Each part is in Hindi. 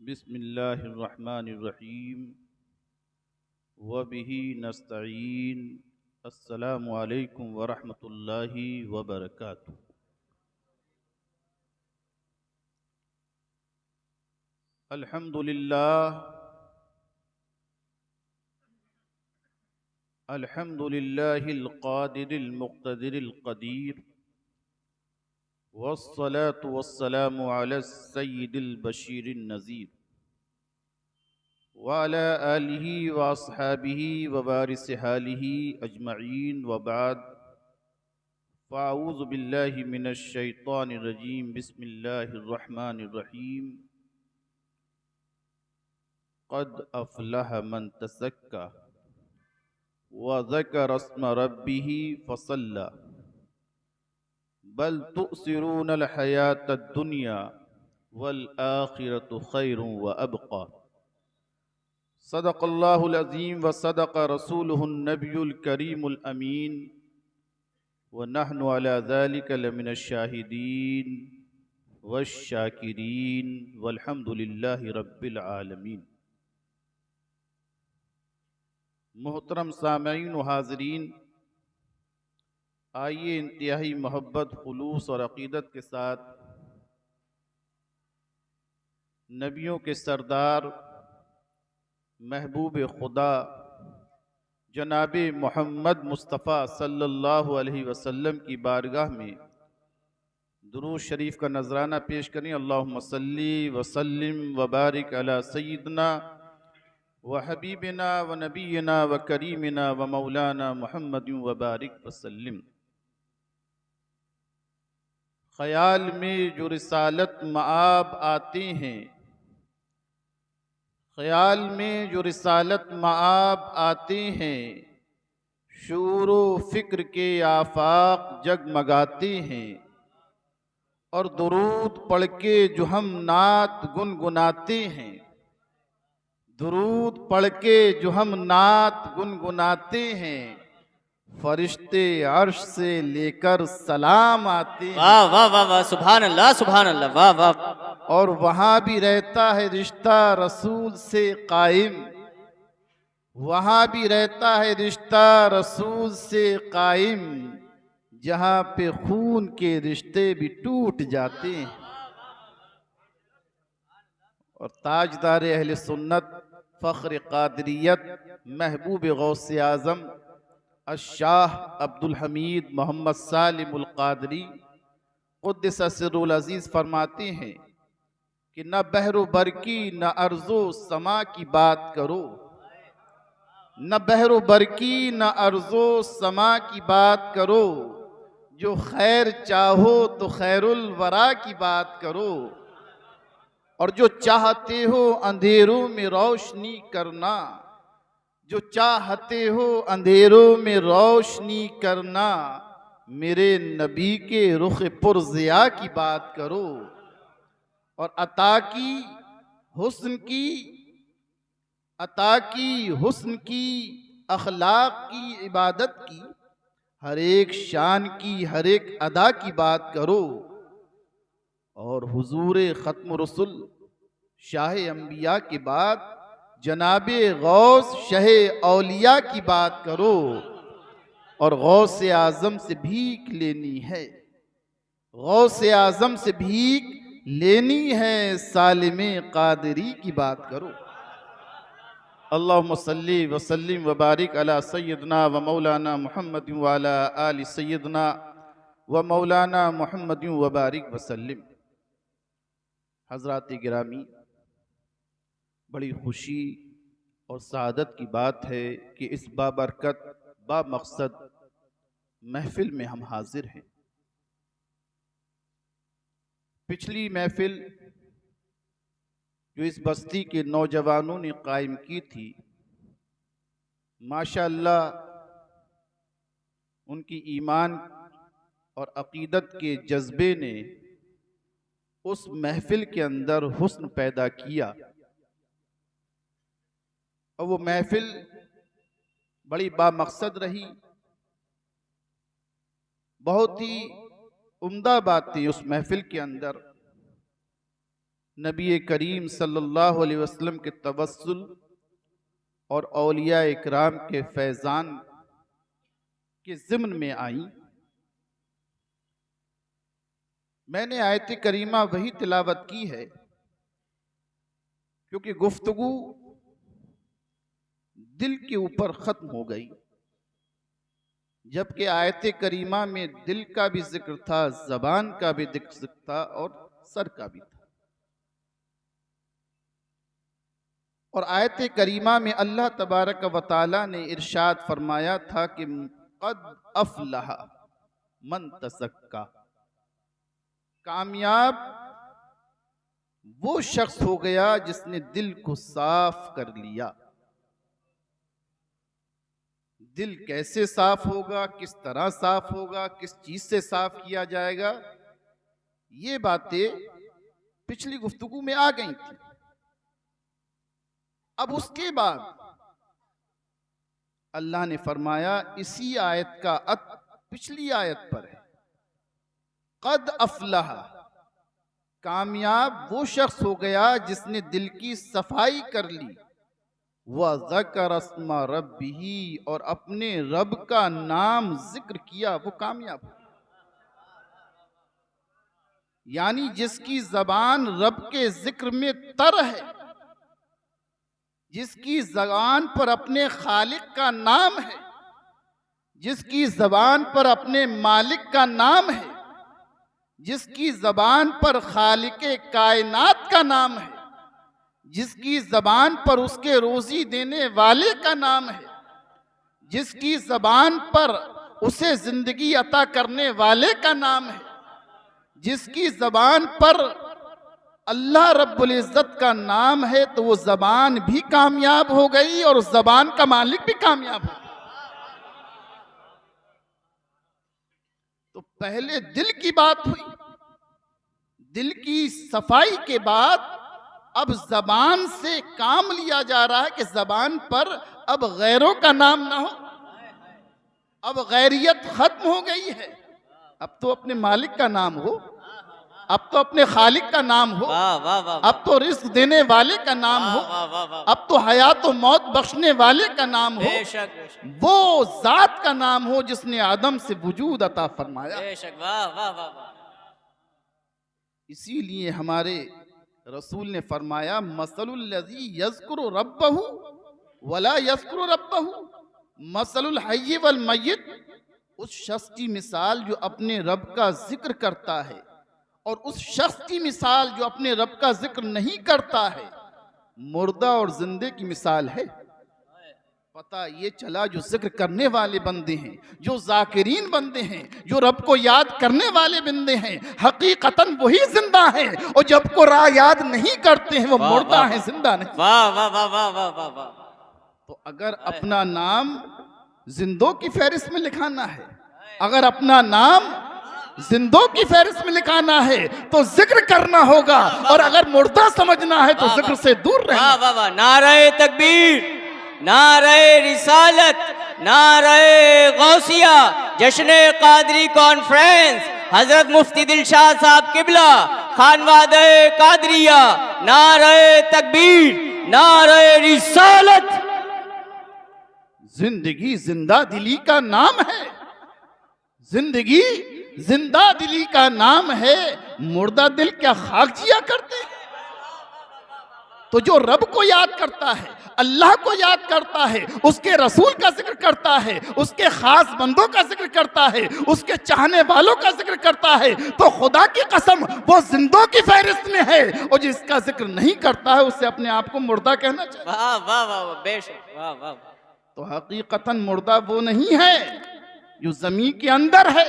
बिस्मिल्लाहिर्रहमानिर्रहीम वबिही नस्तईन। अस्सलामु अलैकुम वरहमतुल्लाहि वबरकातुहू। अल्हम्दुलिल्लाह अल्हम्दुलिल्लाहिल क़ादिरिल मुक़्तदिरिल क़दीर वस्सलातु वस्सलामु अला सय्यिदिल बशीरिन नज़ीर व अला आलिहि व अस्हाबिहि व वारिस हालिहि अजमईन व बाद फ़अऊज़ु बिल्लाहि मिनश शैतानिर रजीम। बिस्मिल्लाहिर रहमानिर रहीम। क़द अफ़लह मन तज़क्का व ज़करा अस्म रब्बिही फ़सल्ला बल तुअसिरूनल हयातद दुनिया वल आखिरतु खैरुन व अबक़ा। सदक़ल्लाहुल अज़ीम व सदक़ रसूलुहुन नबियुल करीमुल अमीन व नहनु अला ज़ालिका लमिनश शाहिदीन वश्शाकिरीन वल्हम्दुलिल्लाहि रब्बिल आलमीन। मोहतरम सामईन व हाज़रीन, आइए इंतहाई मोहब्बत, खुलूस और अक़ीदत के साथ नबियों के सरदार महबूब खुदा जनाब मोहम्मद मुस्तफ़ा सल्लल्लाहु अलैहि वसल्लम की बारगाह में दुरूद शरीफ का नजराना पेश करें। अल्लाहुम्मा सल्ली व सल्लिम व बारिक अला सय्यिदना व हबीबिना व नबीना व करीमिना व मौलाना मुहम्मदिन व बारिक वसल्लिम। ख़याल में जो रिसालत मआब आते हैं, ख़याल में जो रिसालत मआब आते हैं, शूरो फ़िक्र के आफाक जगमगाते हैं। और दुरूद पढ़ के जो हम नात गुनगुनाते हैं, दुरूद पढ़ के जो हम नात गुनगुनाते हैं, फरिश्ते अर्श से लेकर सलाम आते हैं। वाह वाह वाह वाह, सुभान अल्लाह सुभान अल्लाह, वाह वाह। और वहाँ भी रहता है रिश्ता रसूल से कायम, वहाँ भी रहता है रिश्ता रसूल से कायम, जहाँ पे खून के रिश्ते भी टूट जाते हैं। और ताजदार अहले सुन्नत फ़ख्र क़ादरियत महबूब गौसे आज़म अश-शाह अब्दुल हमीद मोहम्मद सालिमुल क़ादरी क़ुद्दस सिर्रुल अज़ीज़ फरमाते हैं कि न बहरो बरकी न अर्ज़ो समा की बात करो, न बहरो बरकी न अर्ज़ो समा की बात करो, जो खैर चाहो तो खैरुल वरा की बात करो, और जो चाहते हो अंधेरों में रोशनी करना, जो चाहते हो अंधेरों में रोशनी करना, मेरे नबी के रुख पुरज़िया की बात करो। और अता की हुस्न की अखलाक की इबादत की, हर एक शान की हर एक अदा की बात करो। और हुजूर ख़त्म रसूल शाह अंबिया के बाद जनाबे गौस शह औलिया की बात करो। और गौसे आज़म से भीख लेनी है, गौसे आज़म से भीख लेनी है, सालिमे क़ादरी की बात करो। अल्लाहुम्मा सल्ली व सल्लिम व बारिक अला सय्यदना व मौलाना मुहम्मदिन व अला आलि सय्यदना व मौलाना मुहम्मदिन व बारिक वसल्लिम। हज़रात गिरामी, बड़ी खुशी और सआदत की बात है कि इस बाबरकत बामक़सद महफ़िल में हम हाजिर हैं। पिछली महफ़िल जो इस बस्ती के नौजवानों ने कायम की थी, माशाअल्लाह उनकी ईमान और अक़ीदत के जज्बे ने उस महफ़िल के अंदर हुस्न पैदा किया। और वो महफ़िल बड़ी बामक़सद रही। बहुत ही उम्दा बातें उस महफ़िल के अंदर नबी करीम सल्लल्लाहु अलैहि वसल्लम के तवस्सुल और औलिया इकराम के फैज़ान के ज़िम्न में आई। मैंने आयत करीमा वही तिलावत की है क्योंकि गुफ्तगू दिल के ऊपर ख़त्म हो गई, जबकि आयत करीमा में दिल का भी जिक्र था, ज़बान का भी जिक्र था और सर का भी था। और आयत करीमा में अल्लाह तबारक व तआला ने इरशाद फरमाया था कि क़द अफ़लह मन तज़क्का, कामयाब वो शख्स हो गया जिसने दिल को साफ कर लिया। दिल कैसे साफ होगा, किस तरह साफ होगा, किस चीज से साफ किया जाएगा, ये बातें पिछली गुफ्तगू में आ गई थी। अब उसके बाद अल्लाह ने फरमाया, इसी आयत का पिछली आयत पर है, क़द अफ़लह, कामयाब वो शख्स हो गया जिसने दिल की सफाई कर ली, व ज़कर अस्मा रब्बिही, और अपने रब का नाम जिक्र किया, वो कामयाब हो। यानी जिसकी जबान रब के जिक्र में तर है, जिसकी जबान पर अपने खालिक का नाम है, जिसकी जबान पर अपने मालिक का नाम है, जिसकी जबान पर खालिके कायनात का नाम है, जिसकी जबान पर उसके रोजी देने वाले का नाम है, जिसकी जबान पर उसे जिंदगी अता करने वाले का नाम है, जिसकी जबान पर अल्लाह रब्बुल इज्जत का नाम है, तो वो जबान भी कामयाब हो गई और उस जबान का मालिक भी कामयाब हो गया। तो पहले दिल की बात हुई, दिल की सफाई के बाद अब जबान से काम लिया जा रहा है कि जबान पर अब गैरों का नाम ना हो, अब गैरियत खत्म हो गई है। अब तो अपने मालिक का नाम हो, अब तो अपने खालिक का नाम हो, अब तो रिस्क देने वाले का नाम हो, अब तो हयात और मौत बख्शने वाले का नाम हो, वो जात का नाम हो जिसने आदम से वजूद अता फरमाया। इसीलिए हमारे रसूल ने फरमाया, मसलुल लज़ी यज़कुरु रब्बहु वला यज़कुरु रब्बहु मसलुल हय्य वल मय्यित, उस शख्स की मिसाल जो अपने रब का जिक्र करता है और उस शख्स की मिसाल जो अपने रब का जिक्र नहीं करता है, मुर्दा और जिंदे की मिसाल है। पता ये चला जो जिक्र करने वाले बंदे हैं, जो जाकिरीन बंदे हैं, जो रब को याद करने वाले बंदे हैं, हकीकतन वही जिंदा हैं, और जब को याद नहीं करते हैं वो मुर्दा हैं, जिंदा नहीं। वाह वाह वाह वाह वाह वाह वाह। तो अगर अपना नाम जिंदों की फहरिस्त में लिखाना है, अगर अपना नाम जिंदों की फहरिस्त में लिखाना है तो जिक्र करना होगा, और अगर मुर्दा समझना है तो जिक्र से दूर रहना। वाह वाह। नारे तकबीर, नारे रिसालत, नारे गौसिया, जश्न कादरी कॉन्फ्रेंस, हजरत मुफ्ती दिलशाद साहब किबला, खानवादे कादरिया, नारे तकबीर, नारे रिसालत। जिंदगी जिंदा दिली का नाम है, जिंदगी जिंदा दिली का नाम है, मुर्दा दिल क्या खाक जिया करते हैं। तो जो रब को याद करता है, अल्लाह को याद करता है, उसके रसूल का जिक्र करता है, उसके खास बंदों का जिक्र करता है, उसके चाहने वालों का जिक्र करता है, तो खुदा की कसम वो जिंदों की फहरिस्त में है, और जिसका जिक्र नहीं करता है उसे अपने आप को मुर्दा कहना चाहिए। वाह वाह वाह, बेशक, वाह वाह। तो हकीकतन मुर्दा वो नहीं है जो जमीन के अंदर है,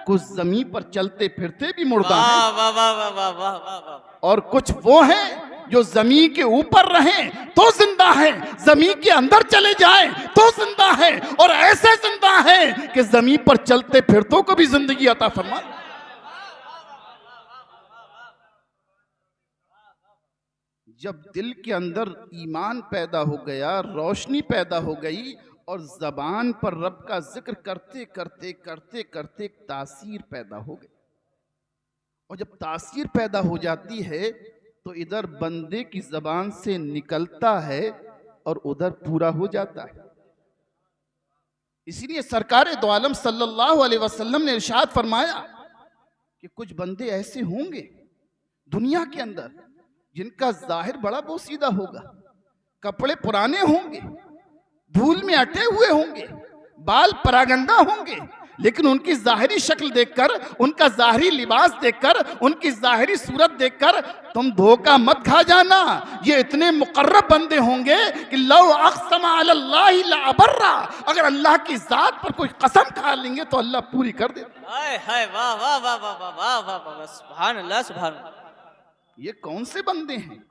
कुछ जमीन पर चलते फिरते भी मुर्दा है, वाह वाह वाह वाह वाह वाह। और कुछ वो हैं जो जमीन के ऊपर रहें तो जिंदा है, जमीन के अंदर चले जाएं तो जिंदा है, और ऐसे जिंदा है कि जमीन पर चलते फिरतों को भी जिंदगी अता फरमा। जब दिल के अंदर ईमान पैदा हो गया, रोशनी पैदा हो गई, और जबान पर रब का जिक्र करते करते करते करते तासीर पैदा हो गई, और जब तासीर पैदा हो जाती है तो इधर बंदे की जबान से निकलता है और उधर पूरा हो जाता है। इसीलिए सरकार दो आलम सल्लल्लाहु अलैहि वसल्लम ने इरशाद फरमाया कि कुछ बंदे ऐसे होंगे दुनिया के अंदर जिनका जाहिर बड़ा बोसीदा होगा, कपड़े पुराने होंगे, धूल में अटे हुए होंगे, बाल परागंदा होंगे, लेकिन उनकी जाहिरी शक्ल देखकर, उनका जाहिरी लिबास देखकर, उनकी जाहिरी सूरत देखकर तुम धोखा मत खा जाना। ये इतने मुकर्रब बंदे होंगे कि लौ अक़सम अलल्लाहि लअबर्रा, अगर अल्लाह की जात पर कोई कसम खा लेंगे तो अल्लाह पूरी कर देता। हाय हाय, वाह वाह वाह वाह वाह वाह वाह वाह, सुभान अल्लाह सुभान अल्लाह। ये कौन से बंदे हैं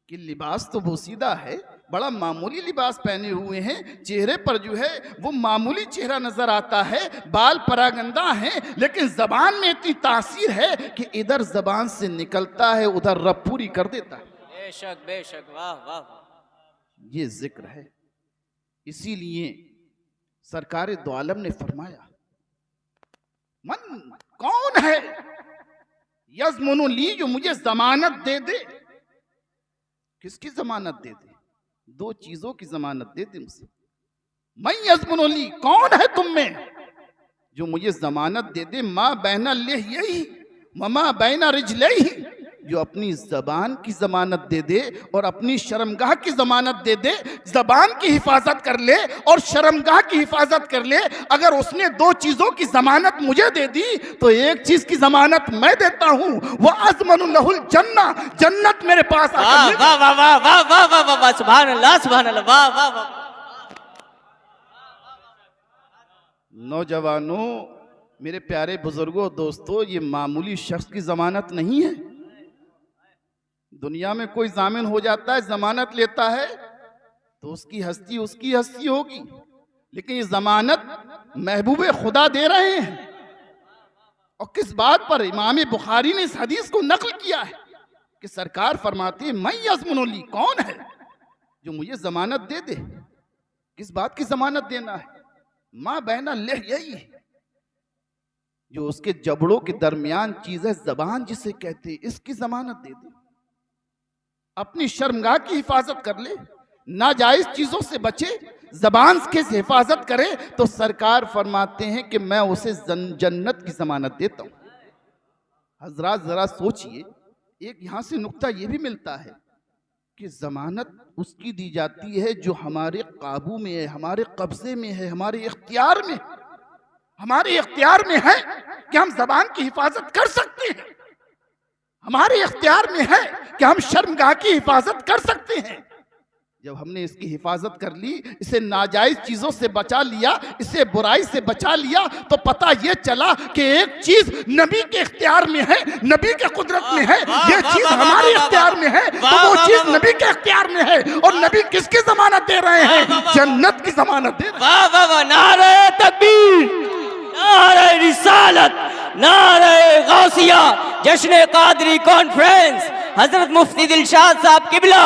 कि लिबास तो बोसीदा है, बड़ा मामूली लिबास पहने हुए हैं, चेहरे पर जो है वो मामूली चेहरा नजर आता है, बाल परागंदा हैं, लेकिन जबान में इतनी तासीर है कि इधर जबान से निकलता है उधर रब पूरी कर देता है। बेशक बेशक, वाह वाह वाह। ये जिक्र है। इसीलिए सरकार दो आलम ने फरमाया, मन कौन है यज़मुनु ली, जो मुझे जमानत दे दे। किसकी जमानत दे दे? दो चीजों की जमानत दे दे मुझसे। मैं यज़मुनु ली, कौन है तुम में जो मुझे जमानत दे दे, माँ बैना ले यही ममा बैना रिजलैही, जो अपनी जबान की जमानत दे दे और अपनी शर्मगाह की जमानत दे दे। जबान की हिफाजत कर ले और शर्मगाह की हिफाजत कर ले। अगर उसने दो चीजों की जमानत मुझे दे दी तो एक चीज की जमानत मैं देता हूं, वो अज़मनु लहुल जन्ना, जन्नत मेरे पास वाह वाह वाह वाह वाह वाह वाह वाह, सुभान अल्लाह सुभान अल्लाह, वाह वाह वाह। नौजवानों, मेरे प्यारे बुजुर्गों, दोस्तों, ये मामूली शख्स की जमानत नहीं है। दुनिया में कोई जामिन हो जाता है, जमानत लेता है तो उसकी हस्ती होगी, लेकिन ये जमानत महबूबे खुदा दे रहे हैं। और किस बात पर? इमाम बुखारी ने इस हदीस को नकल किया है कि सरकार फरमाते हैं, मैं यज़मुनु ली, कौन है जो मुझे जमानत दे दे। किस बात की जमानत देना है? माँ बहना ले यही, जो उसके जबड़ों के दरमियान चीज है, जबान जिसे कहते हैं, इसकी जमानत दे दे। अपनी शर्मगाह की हिफाजत कर ले, नाजायज चीजों से बचे, जबान के हिफाजत करे, तो सरकार फरमाते हैं कि मैं उसे जन्नत की जमानत देता हूं। हजरात जरा सोचिए, एक यहां से नुक्ता यह भी मिलता है कि जमानत उसकी दी जाती है जो हमारे काबू में है, हमारे कब्जे में है, हमारे इख्तियार में, हमारे इख्तियार में है कि हम जबान की हिफाजत कर सकते हैं, हमारे इख्तियार में है कि हम शर्मगाह की हिफाजत कर सकते हैं। जब हमने इसकी हिफाजत कर ली, इसे नाजायज चीजों से बचा लिया, इसे बुराई से बचा लिया, तो पता यह चला कि एक चीज नबी के इख्तियार में है, नबी के कुदरत में है, ये चीज हमारे इख्तियार में है, तो वो चीज नबी के इख्तियार में है। और नबी किसकी जमानत दे रहे हैं? जन्नत की जमानत दे रहे हैं। वाह वाह वाह, नारे तकबीर, नारे रिसालत, नारे गौसिया, जश्न कादरी कॉन्फ्रेंस, हजरत मुफ्ती दिलशाद साहब किबला,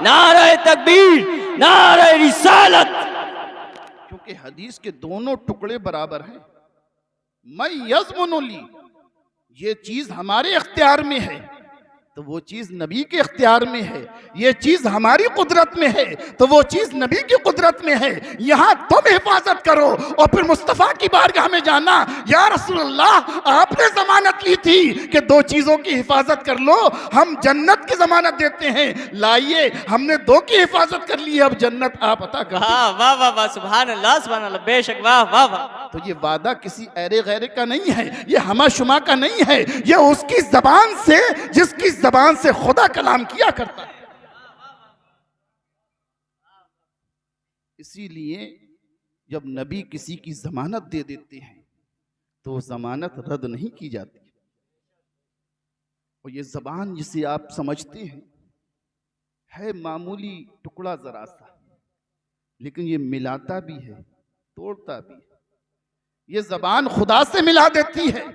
नारे तकबीर, नारे रिसालत। क्योंकि हदीस के दोनों टुकड़े बराबर हैं। मैं यज़मुनु ली, ये चीज हमारे इख्तियार में है तो वो चीज नबी के इख्तियार में है, ये चीज हमारी कुदरत में है तो वो चीज नबी की कुदरत में है। यहां तुम हिफाजत करो और फिर मुस्तफा की बारगाह में जाना, या रसूलल्लाह, आपने जमानत ली थी कि दो चीजों की हिफाजत कर लो, हम जन्नत की जमानत देते हैं, लाइए हमने दो की हिफाजत कर ली, अब जन्नत आप अता कर। वाह वाह वाह वाह, सुभान अल्लाह सुभान अल्लाह, बेशक, वाह वाह वाह। तो ये वादा किसी ऐरे गैरे का नहीं है, ये हमा शुमा का नहीं है, ये उसकी जबान से, जिसकी जबान से खुदा कलाम किया करता है। इसीलिए जब नबी किसी की जमानत दे देते हैं तो जमानत रद्द नहीं की जाती। और ये जबान जिसे आप समझते हैं है मामूली टुकड़ा जरा सा, लेकिन ये मिलाता भी है, तोड़ता भी है। ये जबान खुदा से मिला देती है,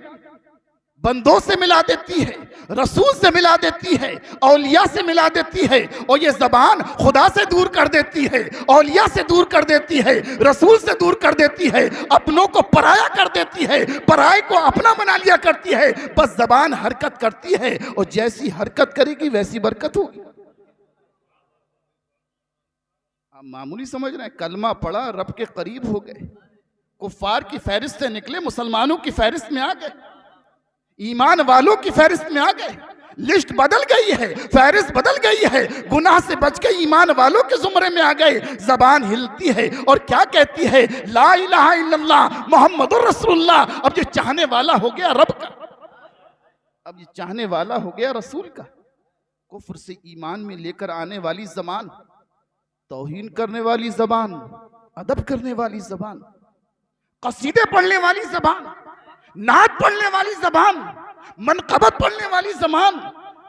बंदों से मिला देती है, रसूल से मिला देती है, औलिया से मिला देती है। और ये जबान खुदा से दूर कर देती है, औलिया से दूर कर देती है, रसूल से दूर कर देती है, अपनों को पराया कर देती है, पराये को अपना बना लिया करती है। बस जबान हरकत करती है और जैसी हरकत करेगी वैसी बरकत होगी। आप मामूली समझ रहे हैं, कलमा पढ़ा रब के करीब हो गए, कुफार की फहरिस्त से निकले, मुसलमानों की फहरिस्त में आ गए, ईमान वालों की फहरिस्त में आ गए। लिस्ट बदल गई है, फहरिस्त बदल गई है, गुनाह से बच के ईमान वालों के जुमरे में आ गए। जबान हिलती है और क्या कहती है? ला इलाहा इल्लल्लाह मुहम्मदुर रसूलुल्लाह। अब ये चाहने वाला हो गया रब का, अब ये चाहने वाला हो गया रसूल का। कुफ्र से ईमान में लेकर आने वाली जबान, तौहीन करने वाली जबान, अदब करने वाली जबान, कसीदे पढ़ने वाली जबान, नात पढ़ने वाली जबान, मनकबत पढ़ने वाली जबान।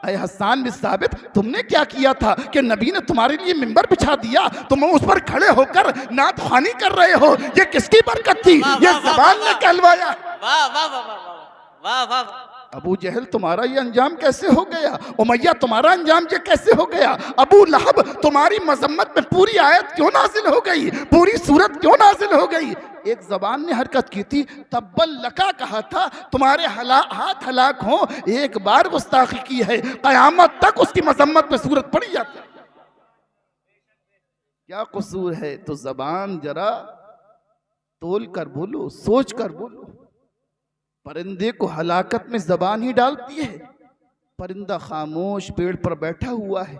अय हसन बिन साबित, तुमने क्या किया था कि नबी ने तुम्हारे लिए मिंबर बिछा दिया, तुम उस पर खड़े होकर नात ख़्वानी कर रहे हो, ये किसकी बरकत थी? ये जबान ने कहलवाया। वाह वाह वाह वाह वाह वाह। अबू जहल तुम्हारा ये अंजाम कैसे हो गया? उमैया तुम्हारा अंजाम ये कैसे हो गया? अबू लहब तुम्हारी मजम्मत में पूरी आयत क्यों नाजिल हो गई, पूरी सूरत क्यों नाजिल हो गई? एक जबान ने हरकत की थी, तब्बल लका कहा था, तुम्हारे हाथ हलाक हो, एक बार गुस्ताखी की है, कयामत तक उसकी मजम्मत में सूरत पड़ी जाती है। क्या कसूर है? तो जबान जरा तोल कर बोलो, सोच कर बोलो। परिंदे को हलाकत में जबान ही डालती है। परिंदा खामोश पेड़ पर बैठा हुआ है,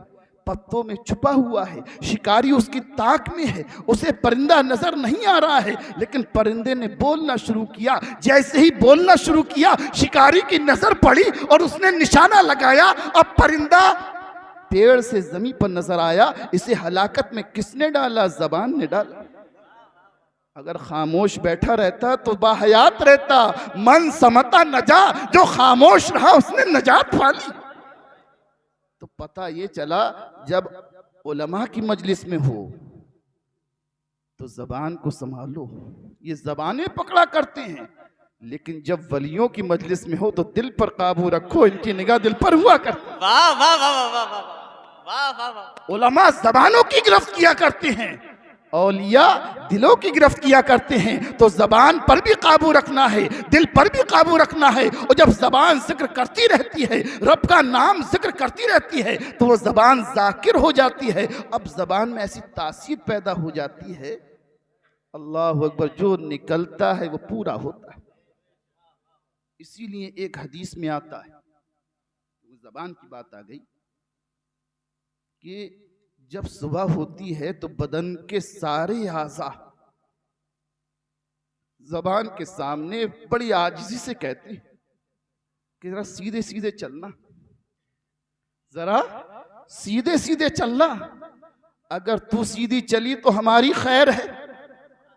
पत्तों में छुपा हुआ है, शिकारी उसकी ताक में है, उसे परिंदा नजर नहीं आ रहा है, लेकिन परिंदे ने बोलना शुरू किया। जैसे ही बोलना शुरू किया, शिकारी की नजर पड़ी और उसने निशाना लगाया। अब परिंदा पेड़ से जमीन पर नजर आया। इसे हलाकत में किसने डाला? जबान ने डाला। अगर खामोश बैठा रहता तो बाहयात रहता। मन समता नजा, जो खामोश रहा उसने नजात पाली। तो पता ये चला, जब उलमा की मजलिस में हो तो जबान को संभालो। ये जबानें पकड़ा करते हैं, लेकिन जब वलियों की मजलिस में हो तो दिल पर काबू रखो, इनकी निगाह दिल पर हुआ करती। वाह वाह वाह वाह वाह वाह वाह वाह। उलमा जबानों की गिरफ्त किया करते हैं, औलिया दिलों की गिरफ्त किया करते हैं। तो जबान पर भी काबू रखना है, दिल पर भी काबू रखना है। और जब जबान जिक्र करती रहती है, रब का नाम जिक्र करती रहती है, तो वो जबान जाकिर हो जाती है। अब जबान में ऐसी तासीर पैदा हो जाती है, अल्लाह अकबर, जो निकलता है वो पूरा होता है। इसीलिए एक हदीस में आता है, जबान की बात आ गई कि जब सुबह होती है तो बदन के सारे आज़ा जबान के सामने बड़ी आजिज़ी से कहते हैं कि जरा सीधे सीधे चलना, जरा सीधे सीधे चलना। अगर तू सीधी चली तो हमारी खैर है,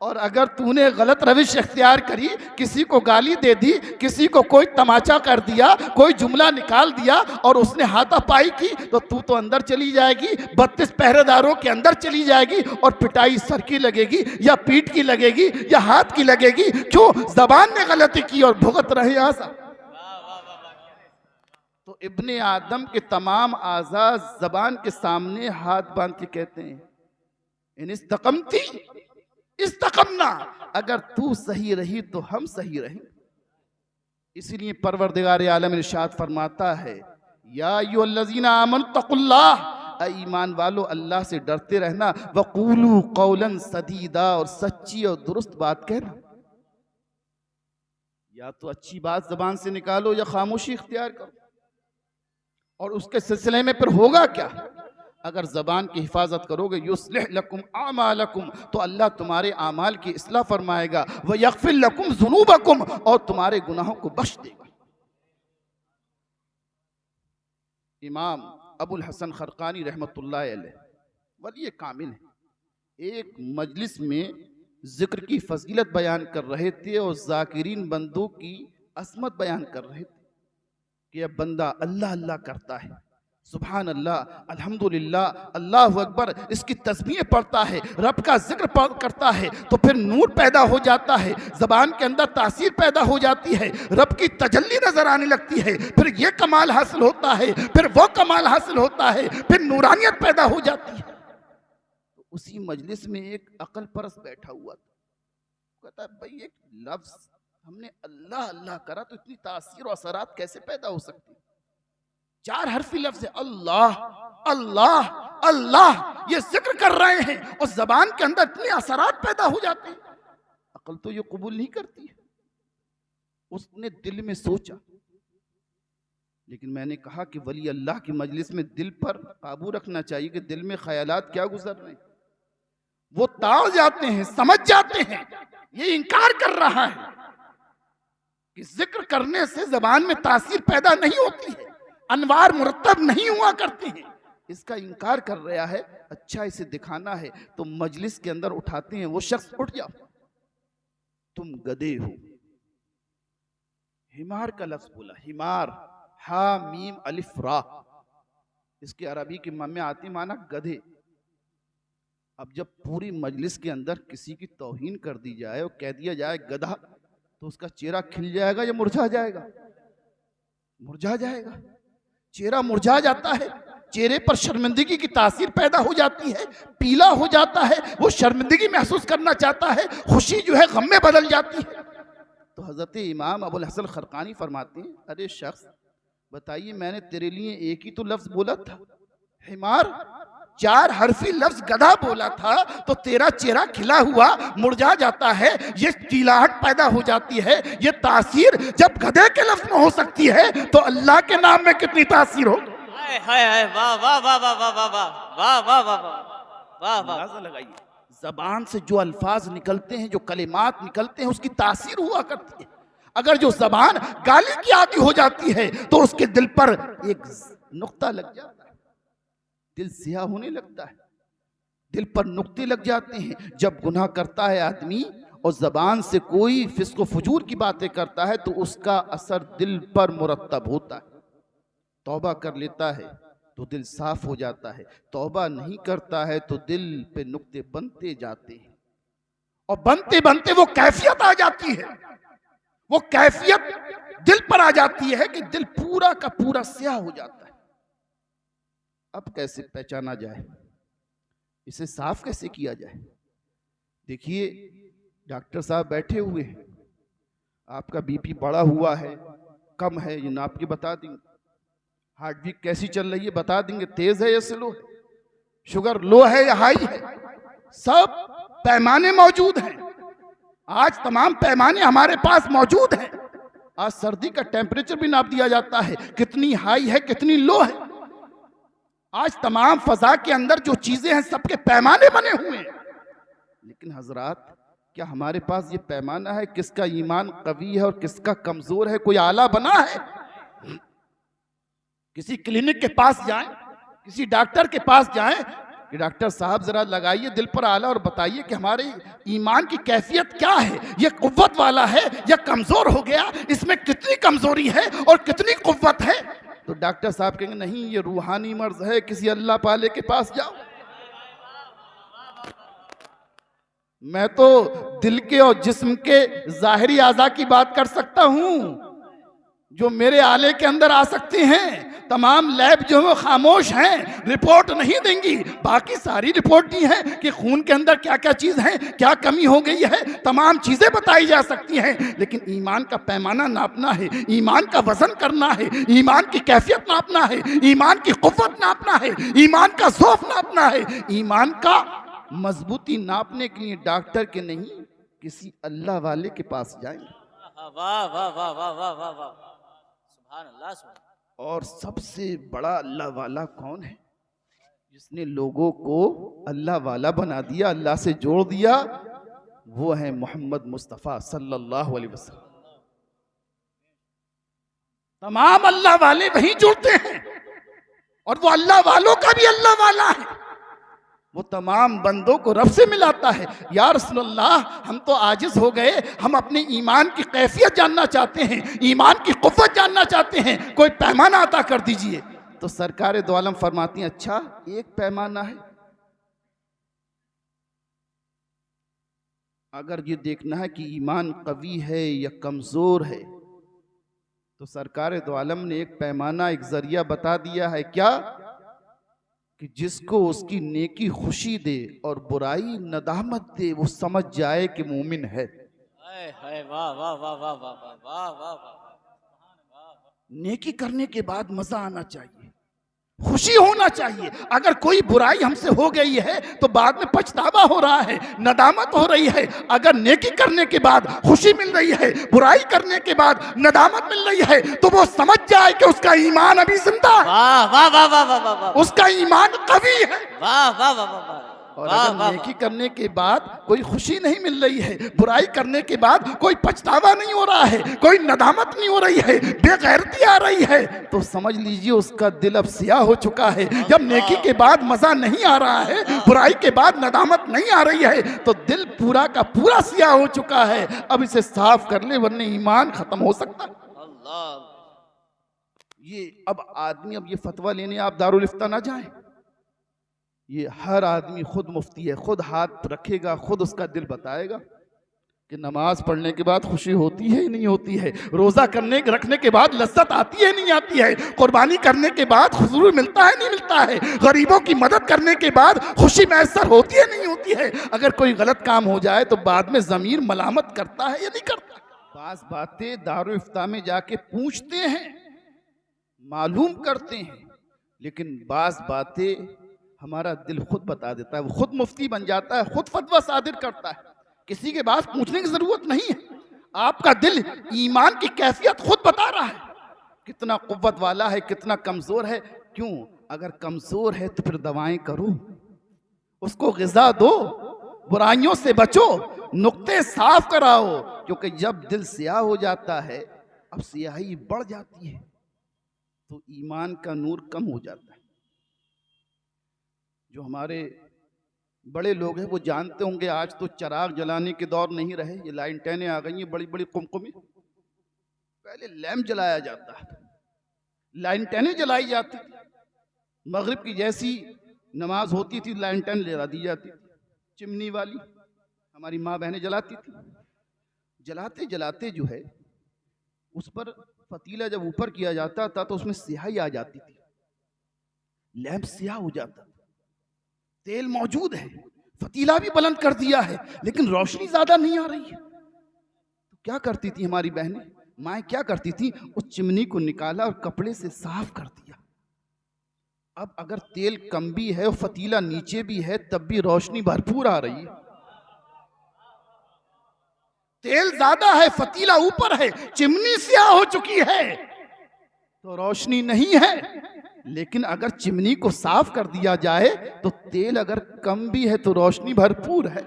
और अगर तूने गलत रविश इख्तियार करी, किसी को गाली दे दी, किसी को कोई तमाचा कर दिया, कोई जुमला निकाल दिया और उसने हाथापाई की, तो तू तो अंदर चली जाएगी, 32 पहरेदारों के अंदर चली जाएगी, और पिटाई सर की लगेगी या पीठ की लगेगी या हाथ की लगेगी। क्यों? जबान ने गलती की और भुगत रहे आज़ा। तो इब्ने आदम के तमाम आज़ा जबान के सामने हाथ बांध के कहते हैं, इन इस्तक़मती इस्तक़मना, अगर तू सही रही तो हम सही रहे। इसलिए परवरदिगार आलम इरशाद फरमाता है, या अय्युहल्लज़ीना आमनु तक़ुल्लाह, ईमान वालो अल्लाह से डरते रहना, वक़ूलू क़ौलन सदीदा, और सच्ची और दुरुस्त बात कहना। या तो अच्छी बात जबान से निकालो या खामोशी इख्तियार करो। और उसके सिलसिले में फिर होगा क्या? अगर ज़बान की हिफाजत करोगे, युस्लिह लकुम आमालकुम, तो अल्लाह तुम्हारे आमाल की इस्लाह फरमाएगा, व यग़फिर लकुम ज़ुनूबकुम, और तुम्हारे गुनाहों को बख्श देगा। इमाम अबुल हसन खरकानी रहमतुल्लाह अलैह वली कामिल है, एक मजलिस में जिक्र की फजीलत बयान कर रहे थे और ज़ाकिरीन बंदों की असमत बयान कर रहे थे कि अब बंदा अल्लाह अल्लाह करता है, सुभान अल्लाह, अल्हम्दुलिल्लाह, अल्लाहु अकबर, इसकी तस्बीह पढ़ता है, रब का जिक्र करता है, तो फिर नूर पैदा हो जाता है, ज़बान के अंदर तासीर पैदा हो जाती है, रब की तजल्ली नजर आने लगती है, फिर ये कमाल हासिल होता है, फिर वो कमाल हासिल होता है, फिर नूरानियत पैदा हो जाती है। तो उसी मजलिस में एक अकल परस बैठा हुआ था, कहता है भाई एक लफ्ज हमने अल्लाह अल्लाह करा तो इतनी तासीर और असरात कैसे पैदा हो सकती? 4 हरफी लफ्ज है, अल्लाह अल्लाह अल्लाह, ये जिक्र कर रहे हैं और जबान के अंदर इतने असरात पैदा हो जाते हैं। अकल तो ये कबूल नहीं करती है। उसने दिल में सोचा, लेकिन मैंने कहा कि वली अल्लाह की मजलिस में दिल पर काबू रखना चाहिए कि दिल में ख्यालात क्या गुजर रहे हैं। वो ताड़ जाते हैं, समझ जाते हैं, ये इनकार कर रहा है कि जिक्र करने से जबान में तासीर पैदा नहीं होती है, अनवार मुरतब नहीं हुआ करते हैं, इसका इनकार कर रहा है। अच्छा इसे दिखाना है तो मजलिस के अंदर उठाते हैं, वो शख्स उठ जाओ, तुम गधे हो। हिमार का लफ्ज बोला, हिमार, हा मीम अलिफ रा, इसके अरबी के में आती माना गधे। अब जब पूरी मजलिस के अंदर किसी की तौहीन कर दी जाए और कह दिया जाए गधा, तो उसका चेहरा खिल जाएगा या मुरझा जाएगा? मुरझा जाएगा। चेहरा मुरझा जाता है, चेहरे पर शर्मिंदगी की तासीर पैदा हो जाती है, पीला हो जाता है, वो शर्मिंदगी महसूस करना चाहता है, खुशी जो है गम में बदल जाती है। तो हजरत इमाम अबुल हसन खरकानी फरमाते हैं, अरे शख्स बताइए, मैंने तेरे लिए एक ही तो लफ्ज बोला था, हिमार, 4 हरफी लफ्ज गधा बोला था, तो तेरा चेहरा खिला हुआ मुरझा जाता है, ये तिलाहट पैदा हो जाती है, ये तासीर जब गधे के लफ्ज में हो सकती है तो अल्लाह के नाम में कितनी तासीर हो। हाय हाय हाय, वाह वाह वाह वाह वाह वाह वाह वाह वाह वाह वाह वाह। लगाइए, जबान से जो अल्फाज निकलते हैं, जो कलिमात निकलते हैं, उसकी तासीर हुआ करती है। अगर जो जबान गाली की आदि हो जाती है तो उसके दिल पर एक नुक्ता लग जाता है, दिल सियाह होने लगता है, दिल पर नुक्ते लग जाते हैं। जब गुनाह करता है आदमी और जबान से कोई फिस्को फजूर की बातें करता है तो उसका असर दिल पर मुरतब होता है। तौबा कर लेता है तो दिल साफ हो जाता है, तौबा नहीं करता है तो दिल पे नुक्ते बनते जाते हैं, और बनते बनते वो कैफियत आ जाती है, वो कैफियत दिल पर आ जाती है कि दिल पूरा का पूरा स्याह हो जाता है। अब कैसे पहचाना जाए, इसे साफ कैसे किया जाए? देखिए डॉक्टर साहब बैठे हुए हैं, आपका बीपी बढ़ा हुआ है, कम है, ये नाप के बता देंगे। हार्ट बीट कैसी चल रही है बता देंगे, तेज है या स्लो है, शुगर लो है या हाई है, सब पैमाने मौजूद हैं। आज तमाम पैमाने हमारे पास मौजूद हैं। आज सर्दी का टेम्परेचर भी नाप दिया जाता है, कितनी हाई है कितनी लो है। आज तमाम फजा के अंदर जो चीजें हैं सबके पैमाने बने हुए हैं। लेकिन हजरात, क्या हमारे पास ये पैमाना है किसका ईमान कवी है और किसका कमजोर है? कोई आला बना है? किसी क्लिनिक के पास जाएं, किसी डॉक्टर के पास जाएं कि डॉक्टर साहब जरा लगाइए दिल पर आला और बताइए कि हमारे ईमान की कैफियत क्या है, ये कुव्वत वाला है या कमजोर हो गया, इसमें कितनी कमजोरी है और कितनी कुव्वत है? तो डॉक्टर साहब कहेंगे नहीं ये रूहानी मर्ज है, किसी अल्लाह पाले के पास जाओ। मैं तो दिल के और जिस्म के जाहिरी आज़ा की बात कर सकता हूं जो मेरे आले के अंदर आ सकते हैं। तमाम लैब जो है खामोश हैं, रिपोर्ट नहीं देंगी। बाकी सारी रिपोर्ट दी है कि खून के अंदर क्या क्या चीज़ है, क्या कमी हो गई है, तमाम चीज़ें बताई जा सकती हैं। लेकिन ईमान का पैमाना नापना है, ईमान का वजन करना है, ईमान की कैफियत नापना है, ईमान की कुव्वत नापना है, ईमान का ज़ौफ़ नापना है। ईमान का मजबूती नापने के लिए डॉक्टर के नहीं किसी अल्लाह वाले के पास जाएंगे। वाह वाह वाह वाह वाह वाह वाह, सुभान अल्लाह, सुभान। और सबसे बड़ा अल्लाह वाला कौन है? जिसने लोगों को अल्लाह वाला बना दिया, अल्लाह से जोड़ दिया, वो है मोहम्मद मुस्तफ़ा सल्लल्लाहु अलैहि वसल्लम। तमाम अल्लाह वाले वहीं जुड़ते हैं और वो अल्लाह वालों का भी अल्लाह वाला है। वो तमाम बंदों को रब से मिलाता है। या रसूलल्लाह, हम तो आजिज हो गए, हम अपने ईमान की कैफियत जानना चाहते हैं, ईमान की कुव्वत जानना चाहते हैं, कोई पैमाना अता कर दीजिए। तो सरकार दो आलम फरमाती हैं, अच्छा एक पैमाना है। अगर ये देखना है कि ईमान कवी है या कमजोर है, तो सरकार दो आलम ने एक पैमाना, एक जरिया बता दिया है, क्या कि जिसको उसकी नेकी खुशी दे और बुराई नदामत दे, वो समझ जाए कि मोमिन है। वाह वाह वाह वाह वाह वाह वाह वाह वाह। नेकी करने के बाद मजा आना चाहिए, खुशी होना चाहिए। अगर कोई बुराई हमसे हो गई है तो बाद में पछतावा हो रहा है, नदामत हो रही है। अगर नेकी करने के बाद खुशी मिल रही है, बुराई करने के बाद नदामत मिल रही है, तो वो समझ जाए कि उसका ईमान अभी जिंदा है। वाह वाह वाह वाह वाह वाह वाह। उसका ईमान कवी है। वाह वाह वाह वाह। और अगर नेकी करने के बाद कोई खुशी नहीं मिल रही है, बुराई करने के बाद कोई पछतावा नहीं हो रहा है, कोई नदामत नहीं हो रही है, बेगैरती आ रही है, तो समझ लीजिए उसका दिल अब सियाह हो चुका है। जब नेकी के बाद मजा नहीं आ रहा है, बुराई के बाद नदामत नहीं आ रही है, तो दिल पूरा का पूरा सियाह हो चुका है। अब इसे साफ कर ले, वरना ईमान खत्म हो सकता है। अल्लाह। ये अब आदमी, अब ये फतवा लेने आप दारुल इफ्ता ना जाए। ये हर आदमी खुद मुफ्ती है, खुद हाथ रखेगा, खुद उसका दिल बताएगा कि नमाज पढ़ने के बाद खुशी होती है नहीं होती है, रोजा रखने के बाद लज्जत आती है नहीं आती है, कुर्बानी करने के बाद हुजूर मिलता है नहीं मिलता है, गरीबों की मदद करने के बाद खुशी मैसर होती है नहीं होती है। अगर कोई गलत काम हो जाए तो बाद में ज़मीर मलामत करता है या नहीं करता। बास बातें दारुल इफ्ता में जाके पूछते हैं, मालूम करते हैं, लेकिन बास बातें हमारा दिल खुद बता देता है। वो खुद मुफ्ती बन जाता है, खुद फतवा सादिर करता है, किसी के पास पूछने की जरूरत नहीं है। आपका दिल ईमान की कैफियत खुद बता रहा है, कितना कुव्वत वाला है, कितना कमजोर है। क्यों? अगर कमजोर है तो फिर दवाएं करो, उसको ग़िज़ा दो, बुराइयों से बचो, नुक्ते साफ कराओ। क्योंकि जब दिल सियाह हो जाता है, अब सियाही बढ़ जाती है तो ईमान का नूर कम हो जाता है। जो हमारे बड़े लोग हैं वो जानते होंगे, आज तो चराग जलाने के दौर नहीं रहे, ये लाइटें आ गई हैं बड़ी बड़ी कुमकुमी। पहले लैम्प जलाया जाता था, लाइटें जलाई जाती थी, मगरिब की जैसी नमाज होती थी लाइटें जला दी जाती थी, चिमनी वाली हमारी माँ बहनें जलाती थी। जलाते जलाते जो है उस पर पतीला जब ऊपर किया जाता था तो उसमें स्याही आ जाती थी, लैंप स्याह हो जाता। तेल मौजूद है, पतीला भी बुलंद कर दिया है, लेकिन रोशनी ज्यादा नहीं आ रही है। तो क्या करती थी हमारी बहनें, माएँ क्या करती थी, उस चिमनी को निकाला और कपड़े से साफ कर दिया। अब अगर तेल कम भी है और पतीला नीचे भी है तब भी रोशनी भरपूर आ रही है। तेल ज्यादा है, पतीला ऊपर है, चिमनी स्याह हो चुकी है तो रोशनी नहीं है। लेकिन अगर चिमनी को साफ कर दिया जाए तो तेल अगर कम भी है तो रोशनी भरपूर है।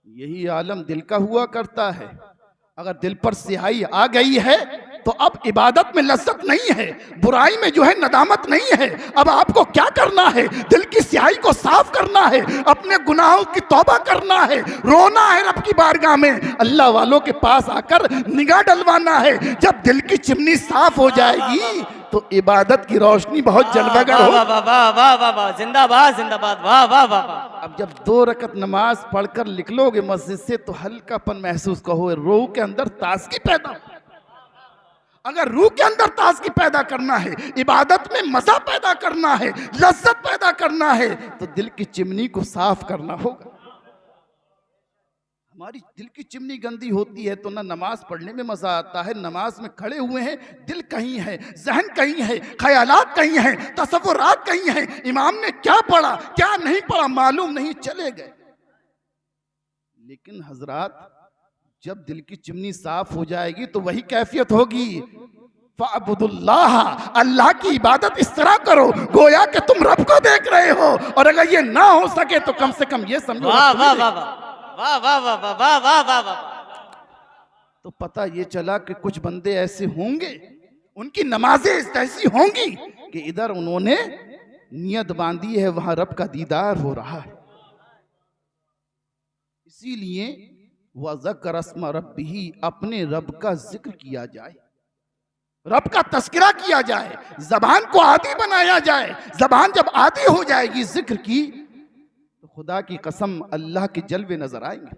यही आलम दिल का हुआ करता है। अगर दिल पर स्याही आ गई है तो अब इबादत में लज्जत नहीं है, बुराई में जो है नदामत नहीं है। अब आपको क्या करना है, दिल की स्याही को साफ करना है, अपने गुनाहों की तौबा करना है, रोना है रब की बारगाह में, अल्लाह वालों के पास आकर निगाह डलवाना है। जब दिल की चिमनी साफ हो जाएगी तो इबादत की रोशनी बहुत जलवागर हो। जिंदाबाद जिंदाबाद, वाह वाह वाह। अब जब 2 रकत नमाज पढ़कर निकलोगे मस्जिद से तो हल्कापन महसूस कहो, रूह के अंदर ताजगी पैदा हो। अगर रूह के अंदर ताजगी पैदा करना है, इबादत में मजा पैदा करना है, लज्जत पैदा करना है, तो दिल की चिमनी को साफ करना होगा। हमारी दिल की चिमनी गंदी होती है तो ना नमाज पढ़ने में मजा आता है, नमाज में खड़े हुए हैं, दिल कहीं है, जहन कहीं है, ख्यालात कहीं है, तसव्वुरात कहीं है, इमाम ने क्या पढ़ा क्या नहीं पढ़ा मालूम नहीं, चले गए। लेकिन हजरात जब दिल की चिमनी साफ हो जाएगी तो वही कैफियत होगी, फ़अब्दुल्लाह, अल्लाह की इबादत इस तरह करो गोया कि तुम रब को देख रहे हो। और अगर ये ना हो सके तो कम से कम ये समझो वाह वाह वाह वाह वाह वाह वाह वाह वाह वाह वाह। तो पता ये चला कि कुछ बंदे ऐसे होंगे, उनकी नमाजें ऐसी होंगी कि इधर उन्होंने नियत बांधी है वहां रब का दीदार हो रहा है। इसीलिए वज़कर अस्म रब्बिही, अपने रब का जिक्र किया जाए। रब का तस्करा किया जाए, जबान को आदी बनाया जाए। जबान जब आदी हो जाएगी जिक्र की तो खुदा की कसम अल्लाह के जलवे नजर आएंगे।